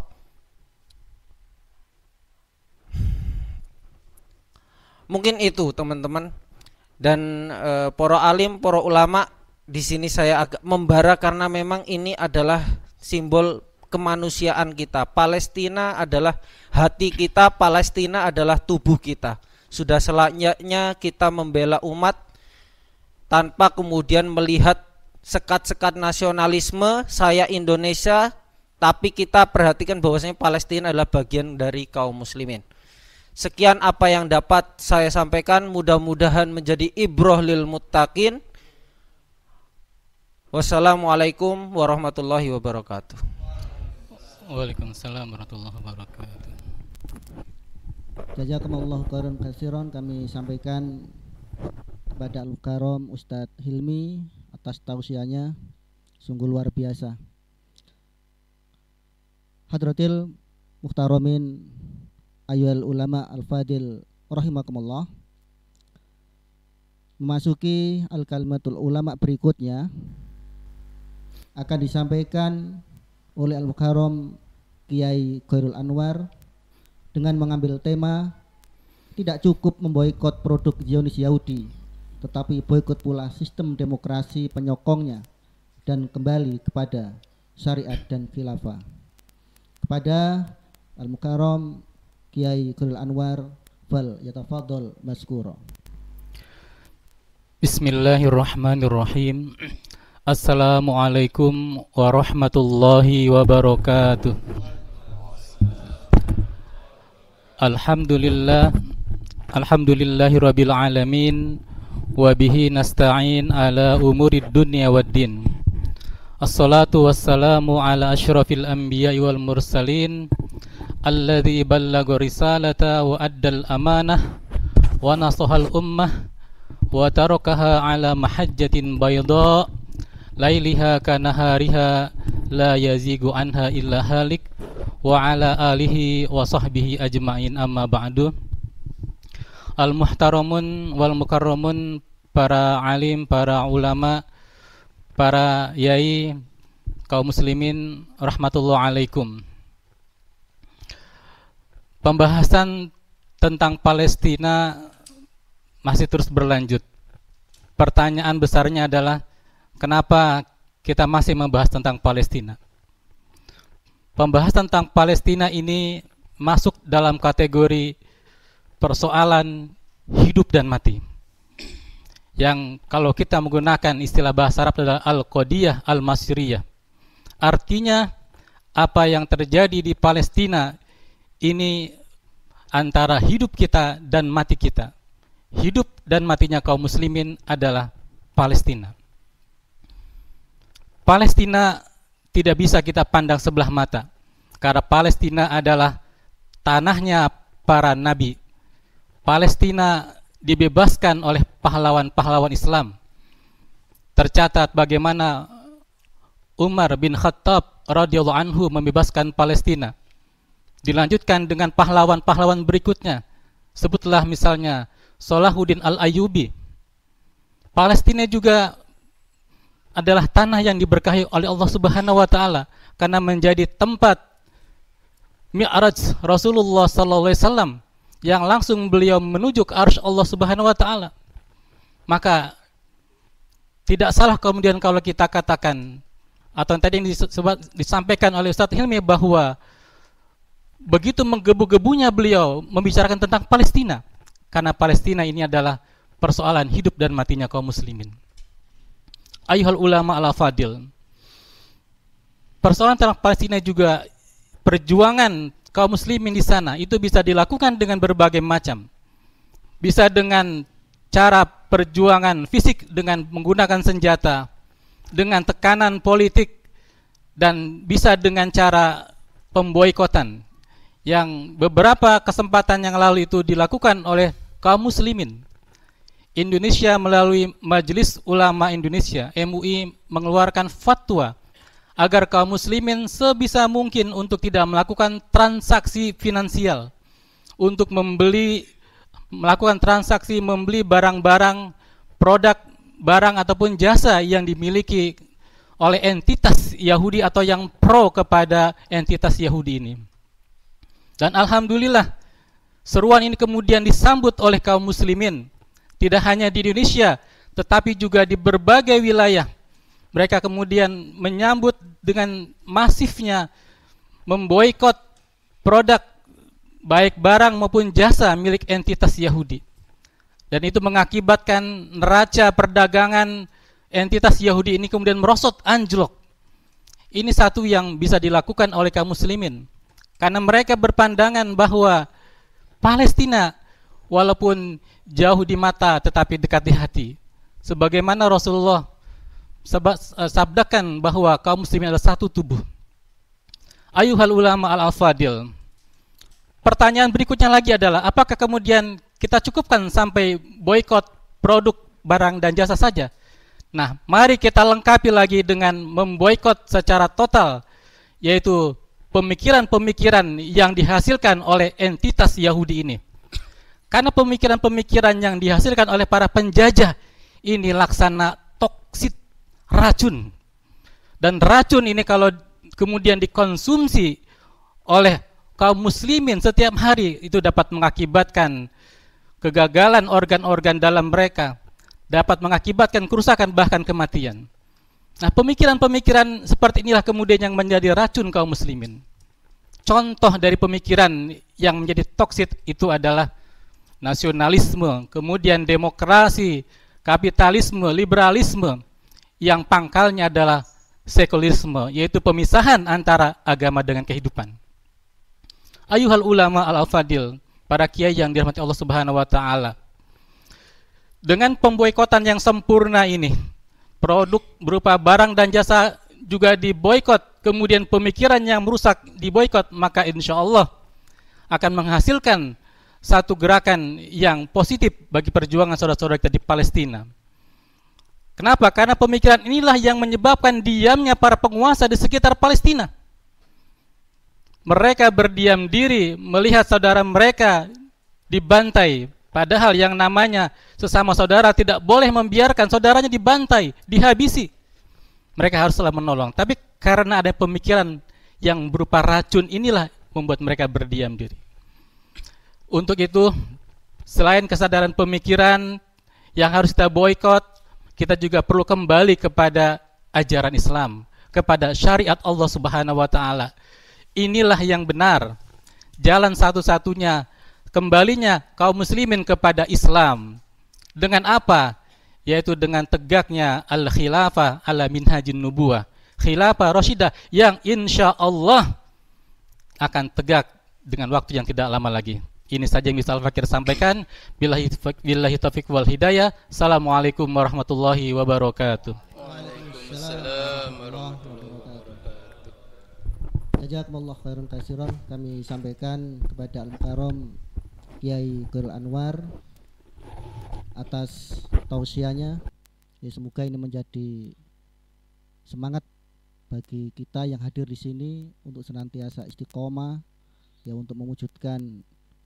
Mungkin itu, teman-teman. Dan para alim, para ulama, di sini saya agak membara karena memang ini adalah simbol kemanusiaan kita. Palestina adalah hati kita, Palestina adalah tubuh kita. Sudah selayaknya kita membela umat tanpa kemudian melihat sekat-sekat nasionalisme, saya Indonesia, tapi kita perhatikan bahwasanya Palestina adalah bagian dari kaum muslimin. Sekian apa yang dapat saya sampaikan, mudah-mudahan menjadi ibrah lil muttaqin. Wassalamualaikum warahmatullahi wabarakatuh. Waalaikumsalam warahmatullahi wabarakatuh. Jazakumullahu khairan katsiran, kami sampaikan kepada Al-Karom Ustadz Hilmi atas tausiahnya, sungguh luar biasa. Hadratil Muhtaromin Ayyuhal Ulama Al-Fadil rahimakumullah. Memasuki Al-Kalimatul Ulama berikutnya akan disampaikan oleh Al-Mukarram Kiai Khairul Anwar dengan mengambil tema tidak cukup memboikot produk Zionis Yahudi, tetapi boikot pula sistem demokrasi penyokongnya dan kembali kepada syariat dan khilafah. Kepada Al-Mukarram Kiai Khairul Anwar, fal yatafadhal maskura. Bismillahirrahmanirrahim. Assalamualaikum warahmatullahi wabarakatuh. Alhamdulillah Alhamdulillahirabbil alamin wa bihi nasta'in ala umurid dunya waddin. Assalatu wassalamu ala asyrafil anbiya'i wal mursalin alladzi ballagha risalata wa addal amanah wa nasahal ummah wa tarakaha ala mahajjatin bayda lailiha kanahariha la yazigu anha illa halik wa ala alihi wa sahbihi ajma'in, amma ba'du. Al-muhtaramun wal mukarramun, para alim, para ulama, para yai, kaum muslimin, rahmatullah alaikum. Pembahasan tentang Palestina masih terus berlanjut. Pertanyaan besarnya adalah, kenapa kita masih membahas tentang Palestina? Pembahasan tentang Palestina ini masuk dalam kategori persoalan hidup dan mati, yang kalau kita menggunakan istilah bahasa Arab adalah al-qadiyah al-masiriyah. Artinya apa yang terjadi di Palestina ini antara hidup kita dan mati kita. Hidup dan matinya kaum muslimin adalah Palestina. Palestina tidak bisa kita pandang sebelah mata, karena Palestina adalah tanahnya para nabi. Palestina dibebaskan oleh pahlawan-pahlawan Islam. Tercatat bagaimana Umar bin Khattab radhiyallahu anhu membebaskan Palestina. Dilanjutkan dengan pahlawan-pahlawan berikutnya. Sebutlah misalnya Salahuddin Al-Ayyubi. Palestina juga adalah tanah yang diberkahi oleh Allah Subhanahu wa taala karena menjadi tempat Mi'raj Rasulullah sallallahu alaihi wasallam, yang langsung beliau menuju ke arsy Allah Subhanahu wa taala. Maka tidak salah kemudian kalau kita katakan, atau tadi yang disampaikan oleh Ustaz Hilmi, bahwa begitu menggebu-gebunya beliau membicarakan tentang Palestina, karena Palestina ini adalah persoalan hidup dan matinya kaum muslimin. Ayuhal ulama al-fadil, persoalan tentang Palestina juga perjuangan kaum muslimin di sana itu bisa dilakukan dengan berbagai macam. Bisa dengan cara perjuangan fisik dengan menggunakan senjata, dengan tekanan politik, dan bisa dengan cara pemboikotan yang beberapa kesempatan yang lalu itu dilakukan oleh kaum muslimin. Indonesia melalui Majelis Ulama Indonesia MUI mengeluarkan fatwa agar kaum muslimin sebisa mungkin untuk tidak melakukan transaksi finansial, untuk melakukan transaksi membeli barang-barang, produk, barang ataupun jasa yang dimiliki oleh entitas Yahudi atau yang pro kepada entitas Yahudi ini. Dan alhamdulillah seruan ini kemudian disambut oleh kaum muslimin, tidak hanya di Indonesia tetapi juga di berbagai wilayah. Mereka kemudian menyambut dengan masifnya memboikot produk baik barang maupun jasa milik entitas Yahudi. Dan itu mengakibatkan neraca perdagangan entitas Yahudi ini kemudian merosot anjlok. Ini satu yang bisa dilakukan oleh kaum muslimin, karena mereka berpandangan bahwa Palestina walaupun jauh di mata tetapi dekat di hati. Sebagaimana Rasulullah sabdakan bahwa kaum muslimin adalah satu tubuh. Ayuhal ulama al-fadil, pertanyaan berikutnya lagi adalah, apakah kemudian kita cukupkan sampai boikot produk, barang dan jasa saja? Nah, mari kita lengkapi lagi dengan memboikot secara total, yaitu pemikiran-pemikiran yang dihasilkan oleh entitas Yahudi ini. Karena pemikiran-pemikiran yang dihasilkan oleh para penjajah ini laksana toksit, racun. Dan racun ini kalau kemudian dikonsumsi oleh kaum muslimin setiap hari, itu dapat mengakibatkan kegagalan organ-organ dalam mereka, dapat mengakibatkan kerusakan bahkan kematian. Nah, pemikiran-pemikiran seperti inilah kemudian yang menjadi racun kaum muslimin. Contoh dari pemikiran yang menjadi toksit itu adalah nasionalisme, kemudian demokrasi, kapitalisme, liberalisme, yang pangkalnya adalah sekulerisme, yaitu pemisahan antara agama dengan kehidupan. Ayuhal ulama al-fadil, para kiai yang dirahmati Allah Subhanahu wa taala. Dengan pemboikotan yang sempurna ini, produk berupa barang dan jasa juga diboikot, kemudian pemikiran yang merusak diboikot, maka insya Allah akan menghasilkan satu gerakan yang positif bagi perjuangan saudara-saudara kita di Palestina. Kenapa? Karena pemikiran inilah yang menyebabkan diamnya para penguasa di sekitar Palestina. Mereka berdiam diri melihat saudara mereka dibantai, padahal yang namanya sesama saudara tidak boleh membiarkan saudaranya dibantai, dihabisi. Mereka haruslah menolong. Tapi karena ada pemikiran yang berupa racun inilah membuat mereka berdiam diri. Untuk itu, selain kesadaran pemikiran yang harus kita boikot, kita juga perlu kembali kepada ajaran Islam, kepada syariat Allah Subhanahu wa taala. Inilah yang benar. Jalan satu-satunya kembalinya kaum muslimin kepada Islam. Dengan apa? Yaitu dengan tegaknya al-khilafah ala minhajin nubuwah. Khilafah Rashidah yang insya Allah akan tegak dengan waktu yang tidak lama lagi. Ini saja yang bisa Al-Fakir sampaikan. Billahi taufiq wal hidayah. Assalamualaikum warahmatullahi wabarakatuh. Waalaikumsalam warahmatullahi wabarakatuh. Jazakumullah khairan katsiran. Kami sampaikan kepada Al-Mukarram Kiai Khairul Anwar atas tausiahnya. Ya, semoga ini menjadi semangat bagi kita yang hadir di sini untuk senantiasa istiqomah, ya, untuk mewujudkan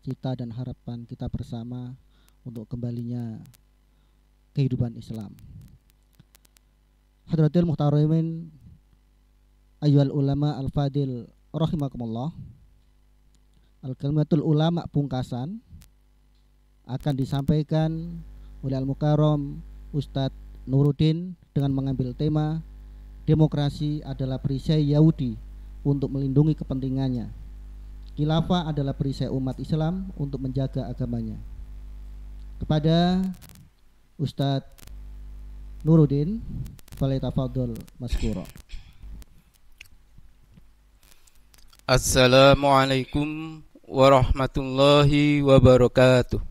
cita dan harapan kita bersama untuk kembalinya kehidupan Islam. Hadratil muhtaramin ayyuhal ulama al-fadil rahimakumullah. Al-kalimatul ulama pungkasan akan disampaikan oleh Al-Mukarram Ustadz Nuruddin dengan mengambil tema demokrasi adalah perisai Yahudi untuk melindungi kepentingannya. Khilafah adalah perisai umat Islam untuk menjaga agamanya. Kepada Ustadz Nuruddin, falyatafadhal maskura. Assalamualaikum warahmatullahi wabarakatuh.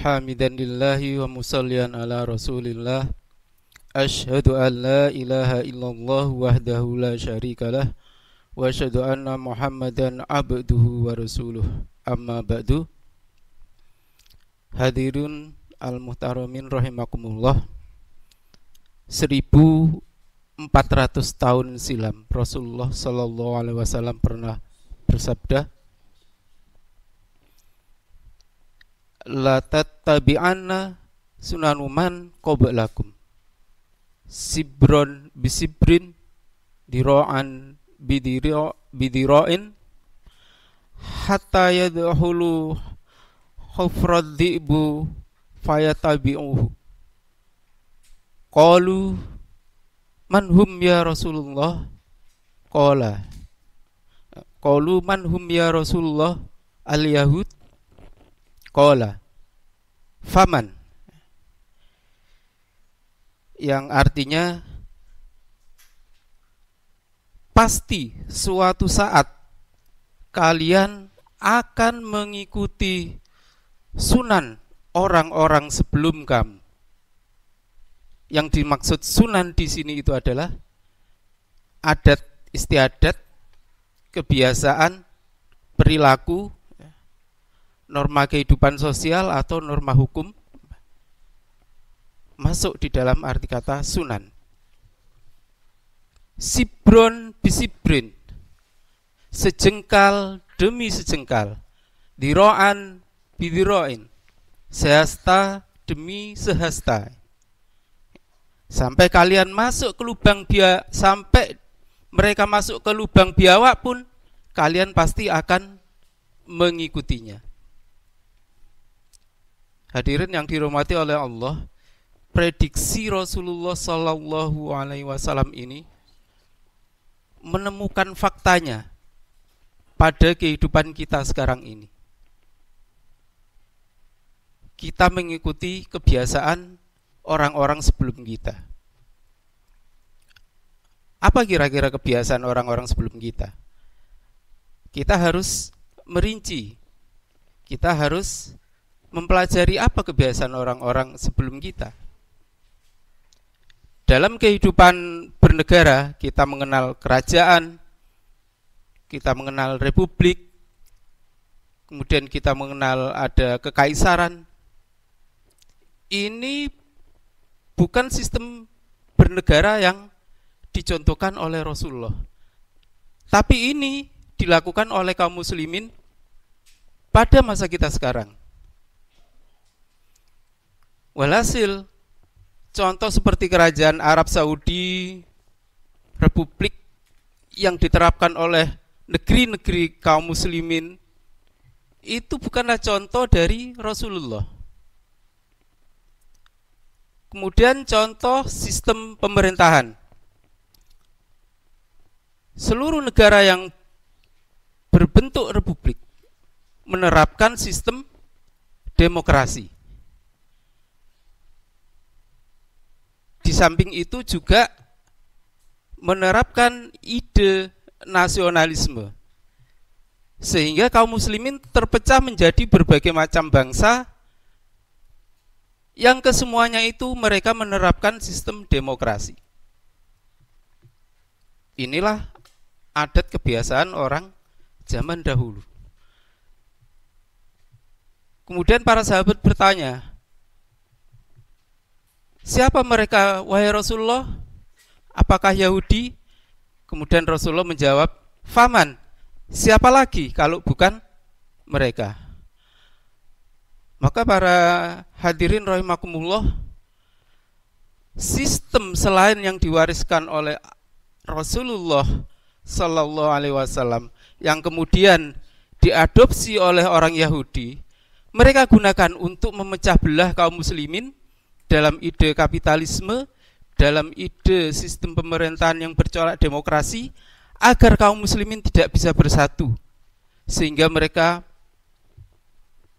Hamidan lillahi wa musallian ala rasulillah. Ashhadu an la ilaha illallah wahdahu la syarikalah wa asyhadu anna Muhammadan abduhu wa rasuluh. Amma ba'du. Hadirun al-muhtaramin rahimakumullah. 1400 tahun silam Rasulullah sallallahu alaihi wasallam pernah bersabda, la tattabi'anna sunanuman qablakum sibron bisibrin dira'an bidira'in hatta yadhulu khufrad dhi'bu fayatabi'uhu. Qalu man hum ya Rasulullah? Qalu man hum ya Rasulullah? Al-Yahud. Qala faman, yang artinya pasti suatu saat kalian akan mengikuti sunan orang-orang sebelum kamu. Yang dimaksud sunan di sini itu adalah adat istiadat, kebiasaan, perilaku, norma kehidupan sosial atau norma hukum masuk di dalam arti kata sunan. Sibron bisibrin, sejengkal demi sejengkal, diro'an bidiro'in, sehasta demi sehasta, sampai kalian masuk ke lubang biawak, sampai mereka masuk ke lubang biawak pun kalian pasti akan mengikutinya. Hadirin yang dirahmati oleh Allah, prediksi Rasulullah sallallahu alaihi wasallam ini menemukan faktanya pada kehidupan kita sekarang ini. Kita mengikuti kebiasaan orang-orang sebelum kita. Apa kira-kira kebiasaan orang-orang sebelum kita? kita harus merinci, kita harus mempelajari apa kebiasaan orang-orang sebelum kita. Dalam kehidupan bernegara, kita mengenal kerajaan, kita mengenal republik, kemudian kita mengenal ada kekaisaran. Ini bukan sistem bernegara yang dicontohkan oleh Rasulullah, tapi ini dilakukan oleh kaum muslimin pada masa kita sekarang. Walhasil, contoh seperti kerajaan Arab Saudi, republik yang diterapkan oleh negeri-negeri kaum muslimin, itu bukanlah contoh dari Rasulullah. Kemudian contoh sistem pemerintahan. Seluruh negara yang berbentuk republik menerapkan sistem demokrasi. Di samping itu juga menerapkan ide nasionalisme, sehingga kaum muslimin terpecah menjadi berbagai macam bangsa yang kesemuanya itu mereka menerapkan sistem demokrasi. Inilah adat kebiasaan orang zaman dahulu. Kemudian para sahabat bertanya, siapa mereka, wahai Rasulullah? Apakah Yahudi? Kemudian Rasulullah menjawab, faman, siapa lagi kalau bukan mereka? Maka para hadirin rahimakumullah, sistem selain yang diwariskan oleh Rasulullah Sallallahu Alaihi Wasallam yang kemudian diadopsi oleh orang Yahudi, mereka gunakan untuk memecah belah kaum muslimin dalam ide kapitalisme, dalam ide sistem pemerintahan yang bercorak demokrasi, agar kaum muslimin tidak bisa bersatu, sehingga mereka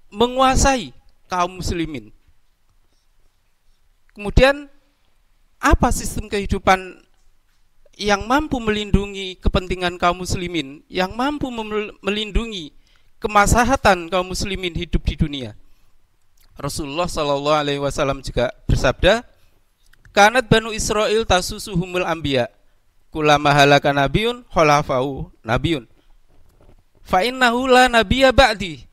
menguasai kaum muslimin. Kemudian apa sistem kehidupan yang mampu melindungi kepentingan kaum muslimin, yang mampu melindungi kemaslahatan kaum muslimin hidup di dunia? Rasulullah Shallallahu Alaihi Wasallam juga bersabda, kanat banu Israel tasusuhumul anbiya, kulama halaka nabiyun khalafau nabiyun, fa innahu la nabiyya ba'di,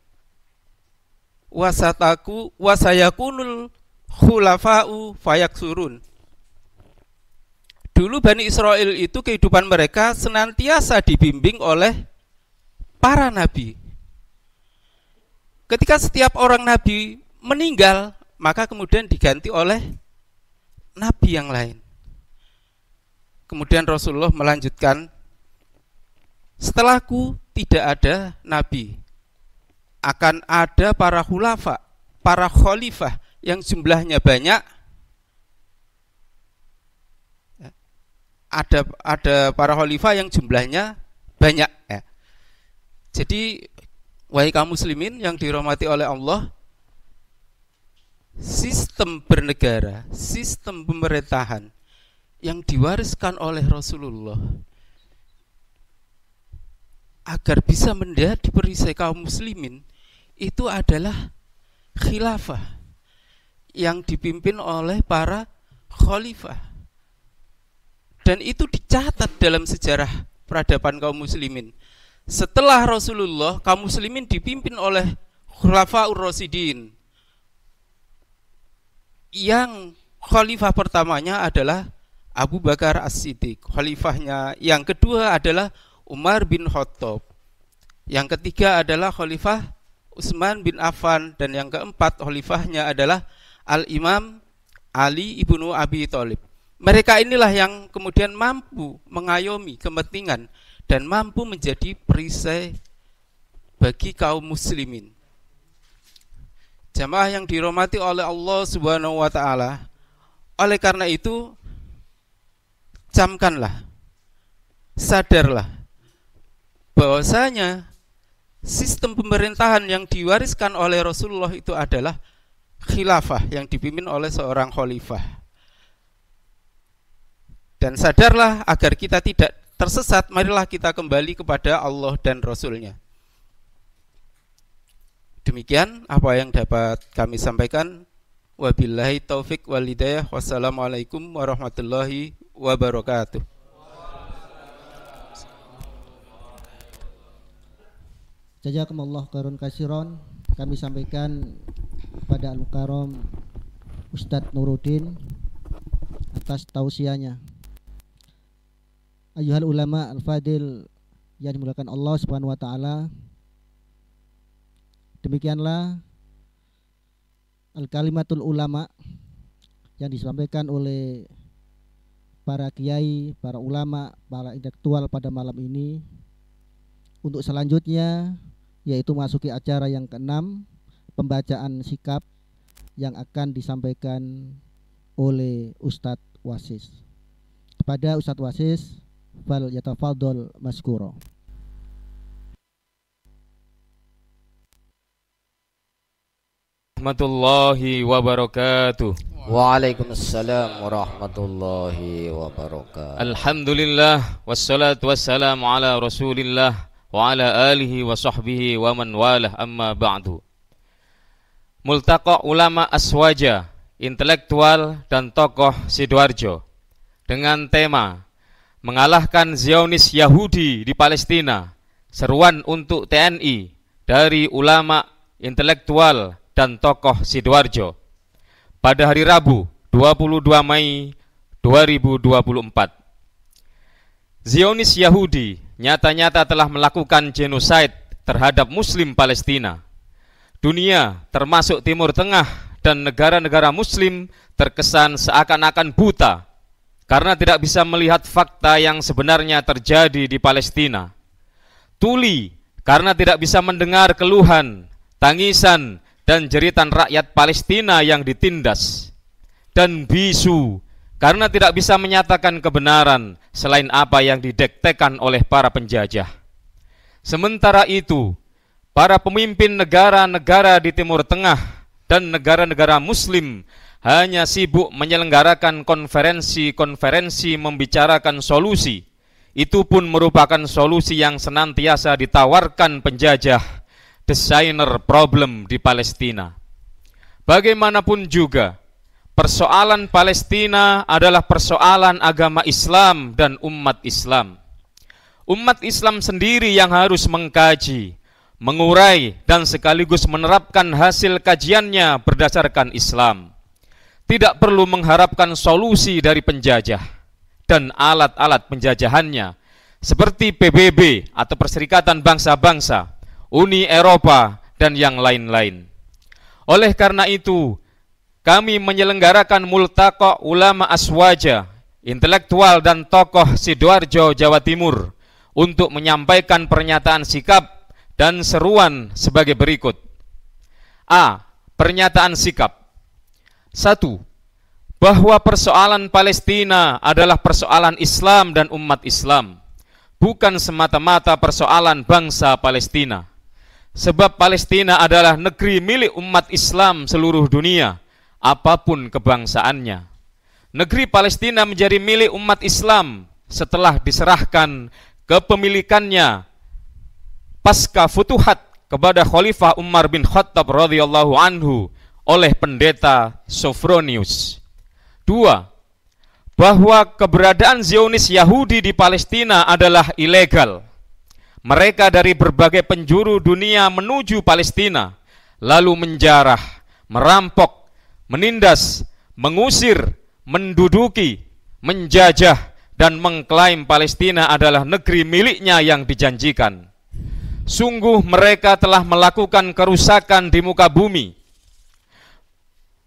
wasataku wasayakunul khulafau fayaksurun. Dulu Bani Israel itu kehidupan mereka senantiasa dibimbing oleh para nabi. Ketika setiap orang nabi meninggal, maka kemudian diganti oleh nabi yang lain. Kemudian Rasulullah melanjutkan, setelahku tidak ada nabi, akan ada para khulafa, para khalifah yang jumlahnya banyak. Ada para khalifah yang jumlahnya banyak ya. Jadi wahai kaum muslimin yang dirahmati oleh Allah, sistem bernegara, sistem pemerintahan yang diwariskan oleh Rasulullah agar bisa menjadi perisai kaum muslimin itu adalah khilafah yang dipimpin oleh para khalifah. Dan itu dicatat dalam sejarah peradaban kaum muslimin. Setelah Rasulullah, kaum muslimin dipimpin oleh Khulafaur Rasyidin. Yang khalifah pertamanya adalah Abu Bakar As-Siddiq. Khalifahnya yang kedua adalah Umar bin Khattab. Yang ketiga adalah Khalifah Utsman bin Affan. Dan yang keempat khalifahnya adalah Al-Imam Ali ibnu Abi Thalib. Mereka inilah yang kemudian mampu mengayomi kepentingan dan mampu menjadi perisai bagi kaum muslimin. Jamaah yang dirahmati oleh Allah Subhanahu wa taala, oleh karena itu camkanlah, sadarlah bahwasanya sistem pemerintahan yang diwariskan oleh Rasulullah itu adalah khilafah yang dipimpin oleh seorang khalifah. Dan sadarlah agar kita tidak tersesat, marilah kita kembali kepada Allah dan Rasul-Nya. Demikian apa yang dapat kami sampaikan. Wabillahi taufik wal hidayah. Wassalamualaikum warahmatullahi wabarakatuh. Jazakumullah khairan katsiran. Kami sampaikan kepada Al-Mukarram Ustadz Nuruddin atas tausiahnya. Ayyuhal ulama al-fadil yang dimuliakan Allah Subhanahu wa taala. Demikianlah al-kalimatul ulama yang disampaikan oleh para kiai, para ulama, para intelektual pada malam ini. Untuk selanjutnya yaitu masuki acara yang ke-6, pembacaan sikap yang akan disampaikan oleh Ustadz Wasis. Kepada Ustadz Wasis, fal yatafadhol maskuro. Warahmatullahi wabarakatuh. Waalaikumsalam warahmatullahi wabarakatuh. Alhamdulillah wassalatu wassalamu ala Rasulillah wa ala alihi wa sahbihi wa man walah, amma ba'du. Multaqa ulama Aswaja, intelektual dan tokoh Sidoarjo, dengan tema mengalahkan Zionis Yahudi di Palestina, seruan untuk TNI dari ulama, intelektual dan tokoh Sidoarjo, pada hari Rabu 22 Mei 2024. Zionis Yahudi nyata-nyata telah melakukan genosid terhadap Muslim Palestina. Dunia termasuk Timur Tengah dan negara-negara Muslim terkesan seakan-akan buta karena tidak bisa melihat fakta yang sebenarnya terjadi di Palestina. Tuli karena tidak bisa mendengar keluhan, tangisan, dan jeritan rakyat Palestina yang ditindas. Dan bisu karena tidak bisa menyatakan kebenaran selain apa yang didektekan oleh para penjajah. Sementara itu, para pemimpin negara-negara di Timur Tengah dan negara-negara Muslim hanya sibuk menyelenggarakan konferensi-konferensi membicarakan solusi. Itu pun merupakan solusi yang senantiasa ditawarkan penjajah, desainer problem di Palestina. Bagaimanapun juga, persoalan Palestina adalah persoalan agama Islam dan umat Islam. Umat Islam sendiri yang harus mengkaji, mengurai, dan sekaligus menerapkan hasil kajiannya berdasarkan Islam. Tidak perlu mengharapkan solusi dari penjajah dan alat-alat penjajahannya seperti PBB atau Perserikatan Bangsa-Bangsa, Uni Eropa, dan yang lain-lain. Oleh karena itu, kami menyelenggarakan Multaqa Ulama Aswaja, intelektual dan tokoh Sidoarjo, Jawa Timur, untuk menyampaikan pernyataan sikap dan seruan sebagai berikut. A. Pernyataan sikap. 1. Bahwa persoalan Palestina adalah persoalan Islam dan umat Islam, bukan semata-mata persoalan bangsa Palestina. Sebab Palestina adalah negeri milik umat Islam seluruh dunia, apapun kebangsaannya. Negeri Palestina menjadi milik umat Islam setelah diserahkan kepemilikannya pasca futuhat kepada Khalifah Umar bin Khattab radhiyallahu anhu oleh pendeta Sophronius. 2. Bahwa keberadaan Zionis Yahudi di Palestina adalah ilegal. Mereka dari berbagai penjuru dunia menuju Palestina, lalu menjarah, merampok, menindas, mengusir, menduduki, menjajah, dan mengklaim Palestina adalah negeri miliknya yang dijanjikan. Sungguh mereka telah melakukan kerusakan di muka bumi,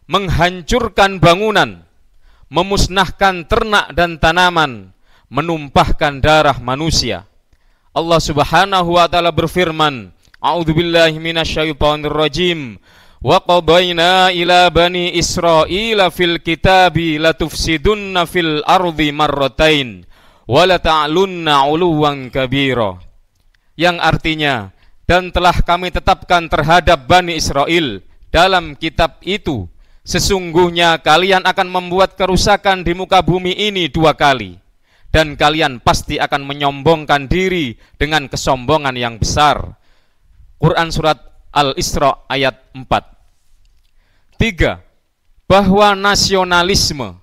menghancurkan bangunan, memusnahkan ternak dan tanaman, menumpahkan darah manusia. Allah Subhanahu wa taala berfirman, A'udzubillahi minasyaitonirrajim. Wa qadayna ila bani Israila fil kitabi latufsidunna fil ardi marratain wa la ta'lunna 'uluwan kabira. Yang artinya, dan telah kami tetapkan terhadap Bani Israel dalam kitab itu, sesungguhnya kalian akan membuat kerusakan di muka bumi ini 2 kali, dan kalian pasti akan menyombongkan diri dengan kesombongan yang besar. Quran surat Al-Isra ayat 4. 3. Bahwa nasionalisme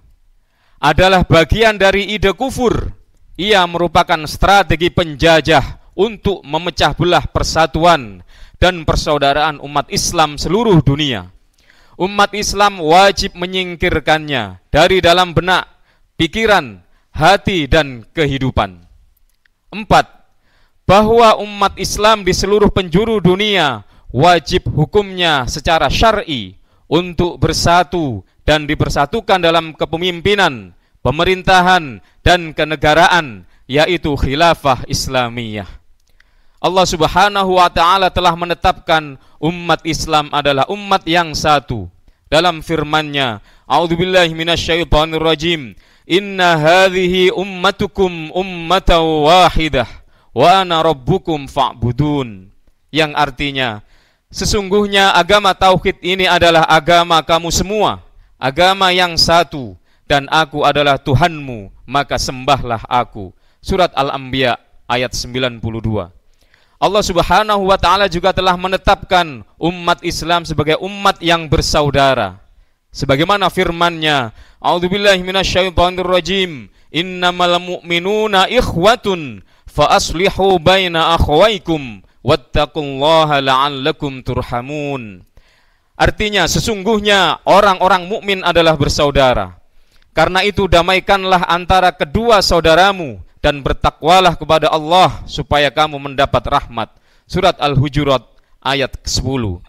adalah bagian dari ide kufur. Ia merupakan strategi penjajah untuk memecah belah persatuan dan persaudaraan umat Islam seluruh dunia. Umat Islam wajib menyingkirkannya dari dalam benak, pikiran, hati, dan kehidupan. 4. Bahwa umat Islam di seluruh penjuru dunia wajib hukumnya secara syar'i untuk bersatu dan dipersatukan dalam kepemimpinan, pemerintahan, dan kenegaraan, yaitu khilafah Islamiyah. Allah Subhanahu wa ta'ala telah menetapkan umat Islam adalah umat yang satu. Dalam firman-Nya, A'udzubillahi minasyaitonir rajim, Inna hadhihi ummatukum ummatan wahidah wa ana rabbukum fa'budun. Yang artinya, sesungguhnya agama tauhid ini adalah agama kamu semua, agama yang satu, dan aku adalah Tuhanmu, maka sembahlah aku. Surat Al-Anbiya ayat 92. Allah Subhanahu wa ta'ala juga telah menetapkan umat Islam sebagai umat yang bersaudara. Sebagaimana firman-Nya, A'udzubillahi minasyaitonir rajim, Innamal mu'minuna ikhwatun fa aslihu baina akhwaikum wattaqullaha la'allakum turhamun. Artinya, sesungguhnya orang-orang mukmin adalah bersaudara. Karena itu damaikanlah antara kedua saudaramu dan bertakwalah kepada Allah supaya kamu mendapat rahmat. Surat Al-Hujurat ayat ke-10.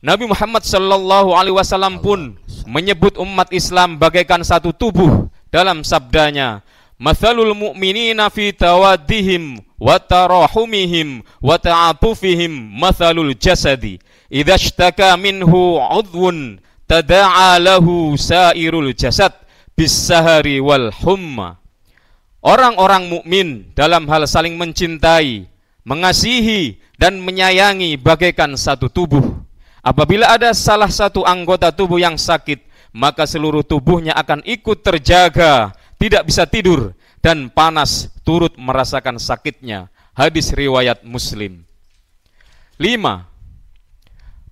Nabi Muhammad sallallahu alaihi wasallam pun menyebut umat Islam bagaikan satu tubuh dalam sabdanya, Mathalul mu'minina fi tawaddihim wa tarahumihim wa ta'atufihim mathalul jasadi idza ishtaka minhu 'udwun tada'a lahu sairul jasad bis-sahari wal humma. Orang-orang mukmin dalam hal saling mencintai, mengasihi, dan menyayangi bagaikan satu tubuh. Apabila ada salah satu anggota tubuh yang sakit, maka seluruh tubuhnya akan ikut terjaga, tidak bisa tidur, dan panas turut merasakan sakitnya. Hadis riwayat Muslim. 5.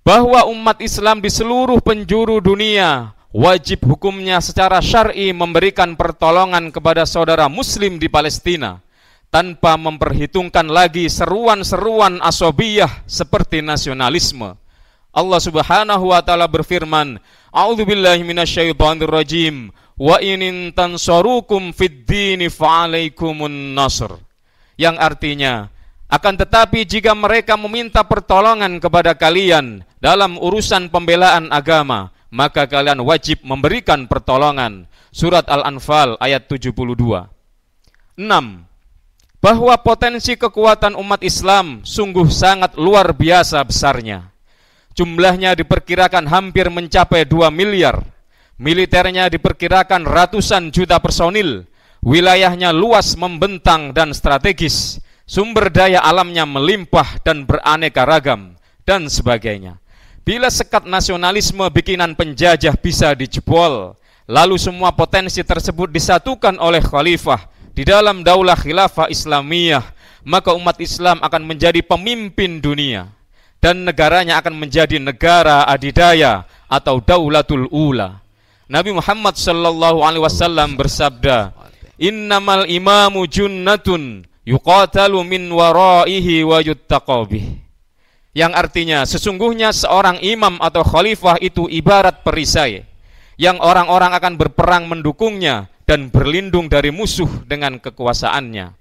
Bahwa umat Islam di seluruh penjuru dunia wajib hukumnya secara syar'i memberikan pertolongan kepada saudara muslim di Palestina tanpa memperhitungkan lagi seruan-seruan asobiyah seperti nasionalisme. Allah Subhanahu wa ta'ala berfirman, A'udzubillahi minasyaitonir rajim, wa in tansurukum fid dini fa'alaikumun nasr. Yang artinya, akan tetapi jika mereka meminta pertolongan kepada kalian dalam urusan pembelaan agama, maka kalian wajib memberikan pertolongan. Surat Al-Anfal ayat 72. 6. Bahwa potensi kekuatan umat Islam sungguh sangat luar biasa besarnya. Jumlahnya diperkirakan hampir mencapai 2 miliar. Militernya diperkirakan ratusan juta personil. Wilayahnya luas, membentang, dan strategis. Sumber daya alamnya melimpah dan beraneka ragam, dan sebagainya. Bila sekat nasionalisme bikinan penjajah bisa dijebol, lalu semua potensi tersebut disatukan oleh khalifah di dalam daulah khilafah Islamiyah, maka umat Islam akan menjadi pemimpin dunia dan negaranya akan menjadi negara adidaya atau daulatul ula. Nabi Muhammad sallallahu alaihi wasallam bersabda, "Innamal imamu junnatun yuqatalu min waraihi wa yuttaqabih." Yang artinya, sesungguhnya seorang imam atau khalifah itu ibarat perisai yang orang-orang akan berperang mendukungnya dan berlindung dari musuh dengan kekuasaannya.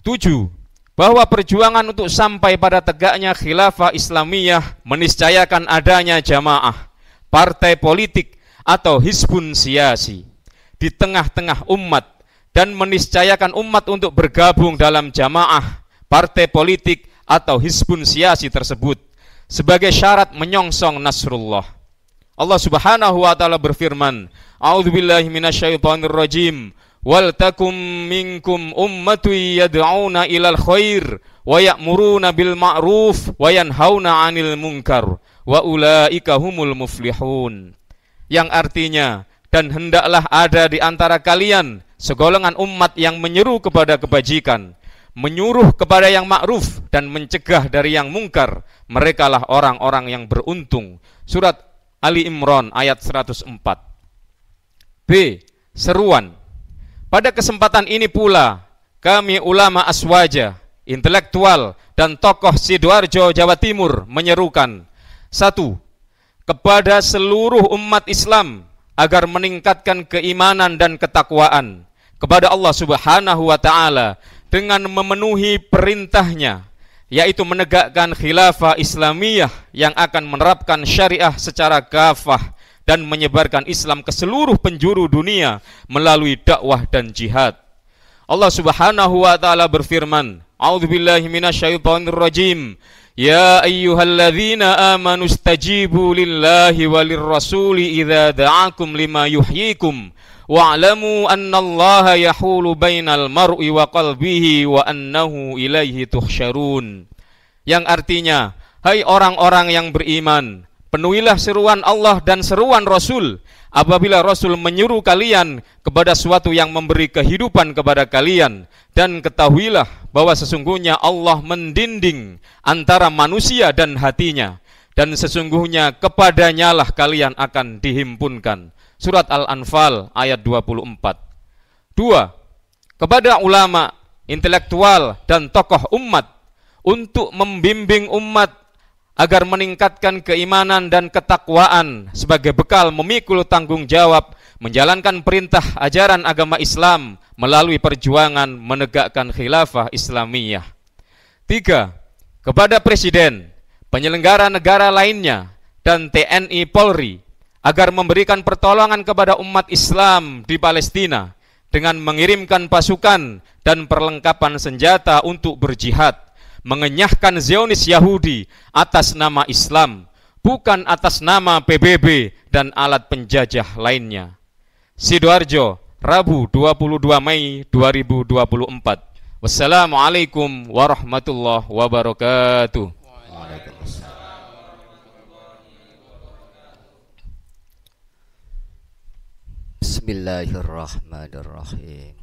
7. Bahwa perjuangan untuk sampai pada tegaknya khilafah Islamiyah meniscayakan adanya jamaah, partai politik atau hizbun siyasi di tengah-tengah umat, dan meniscayakan umat untuk bergabung dalam jamaah, partai politik atau hizbun siyasi tersebut sebagai syarat menyongsong nasrullah. Allah Subhanahu wa ta'ala berfirman, A'udzubillahi minasyaitonir rajim, wal takum minkum ummatun yad'una ilal khair wa ya'muruna bil ma'ruf wa yanhauna 'anil munkar wa ulaika humul muflihun. Yang artinya, dan hendaklah ada di antara kalian segolongan umat yang menyeru kepada kebajikan, menyuruh kepada yang ma'ruf dan mencegah dari yang mungkar. Merekalah orang-orang yang beruntung. Surat Ali Imran ayat 104. B. Seruan. Pada kesempatan ini pula kami ulama Aswaja, intelektual dan tokoh Sidoarjo, Jawa Timur menyerukan: 1. Kepada seluruh umat Islam agar meningkatkan keimanan dan ketakwaan kepada Allah Subhanahu wa Ta'ala dengan memenuhi perintahnya, yaitu menegakkan khilafah Islamiyah yang akan menerapkan syariah secara kafah dan menyebarkan Islam ke seluruh penjuru dunia melalui dakwah dan jihad. Allah Subhanahu wa Ta'ala berfirman, A'udzubillahi minasyaitonir rajim. Ya ayyuhalladzina amanu stajibu lillahi walir rasuli idza da'akum lima yuhyikum wa'lamu annallaha yahulu bainal mar'i wa qalbihi wa annahu ilaihi tuhsyarun. Yang artinya, hai orang-orang yang beriman, penuhilah seruan Allah dan seruan Rasul apabila Rasul menyuruh kalian kepada suatu yang memberi kehidupan kepada kalian, dan ketahuilah bahwa sesungguhnya Allah mendinding antara manusia dan hatinya, dan sesungguhnya kepadanyalah kalian akan dihimpunkan. Surat Al-Anfal ayat 24. 2. Kepada ulama, intelektual dan tokoh umat untuk membimbing umat agar meningkatkan keimanan dan ketakwaan sebagai bekal memikul tanggung jawab menjalankan perintah ajaran agama Islam melalui perjuangan menegakkan khilafah Islamiyah. 3. Kepada Presiden, penyelenggara negara lainnya, dan TNI Polri agar memberikan pertolongan kepada umat Islam di Palestina dengan mengirimkan pasukan dan perlengkapan senjata untuk berjihad, mengenyahkan Zionis Yahudi atas nama Islam, bukan atas nama PBB dan alat penjajah lainnya. Sidoarjo, Rabu 22 Mei 2024. Wassalamualaikum warahmatullahi wabarakatuh. Bismillahirrahmanirrahim.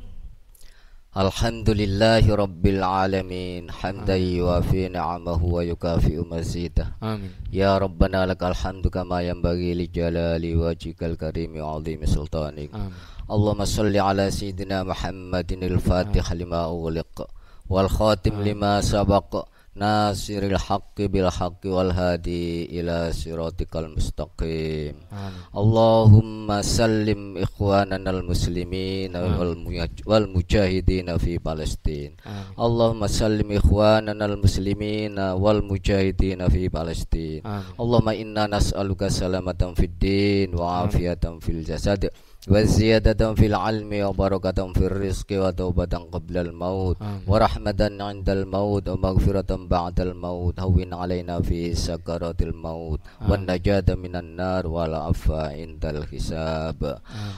Alhamdulillahi rabbil alamin, hamdan yuwafi ni'amahu wa yukafi'u mazidah. Amin. Ya Rabbana lakal hamdu kama yanbaghi li jalali wajhikal karimi wa 'azimi sultanik. Allahumma shalli ala sayyidina Muhammadin al-fatih lima ughliq wal khatim lima sabaq, nasiril haqqi bil haqqi wal hadi ila siratikal mustaqim. Allahumma sallim ikhwanana al muslimin wal mujahidin fi Palestin. Allahumma sallim ikhwanana al muslimin wal mujahidin fi Palestin. Allahumma inna nas'aluka salamatan fid din wa afiyatan fil jasad wa ziyadatan fil ilmi wa barakatan fil rizqi wa taubatan qabla al maut wa rahmatan 'indal maut wa maghfiratan ba'dal maut. Hawwin 'alaina fi sakaratil maut wan najata minan nar wal afwa 'indal hisab.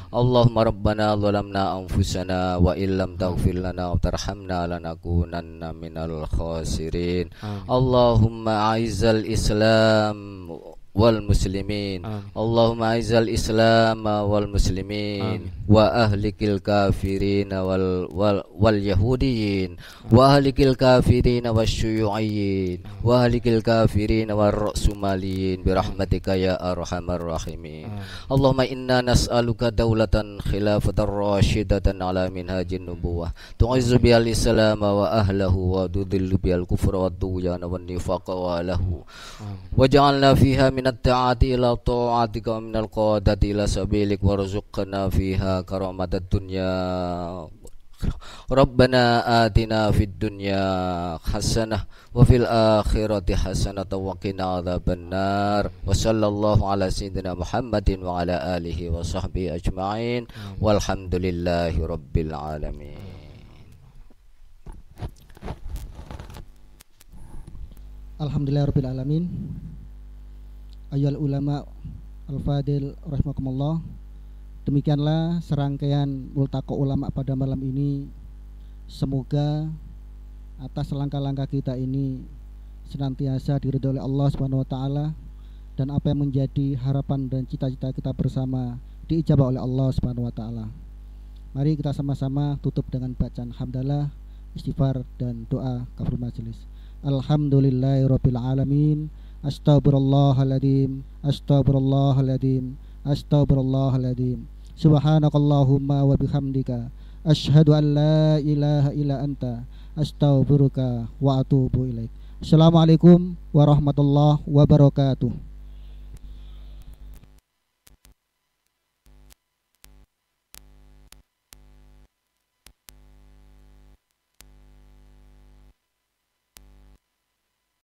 Allahumma rabbana zalamna anfusana wa illam taghfir lana wa tarhamna lanakunanna minal khasirin. Allahumma a'izzal Islam wal muslimin. Allahumma a'izzal Islam wal muslimin wa ahlikil kafirin wal yahudiyin wa ahlikil kafirin wasyuyu'iyyin wa ahlikil kafirin war rasumaliyin birahmatika ya arhamar rahimin. Allahumma inna nas'aluka daulatan khilafatan rasyidatan ala minhajin nubuwah tu'izzu bihal islam wa ahlahu wa tudhillu bihal kufra wa tughyan wa nifaqa wa lahu waj'alna fiha minat ta'ati ila ta'atika wa minal qadati ila sabilik warzuqna fiha karamatad dunya. Rabbana atina fid dunya hasanah wa fil akhirati hasanah wa qina adzabannar. Wa sallallahu ala sayyidina Muhammadin wa ala alihi wa sahbihi ajma'in walhamdulillahi rabbil alamin. Alhamdulillahirabbil alamin. Ayyuhal ulama al-fadil rahimakumullah. Demikianlah serangkaian multaqa ulama pada malam ini. Semoga atas langkah-langkah kita ini senantiasa diridhoi oleh Allah Subhanahu wa taala, dan apa yang menjadi harapan dan cita-cita kita bersama diijabah oleh Allah Subhanahu wa taala. Mari kita sama-sama tutup dengan bacaan hamdalah, istighfar dan doa kafaratul majelis. Alhamdulillahirabbil alamin. Astaghfirullahaladzim, astaghfirullahaladzim, astaghfirullahaladzim. Subhanakallahumma wa bihamdika asyhadu an la ilaha illa anta astaghfiruka wa atubu ilaik. Assalamualaikum warahmatullahi wabarakatuh.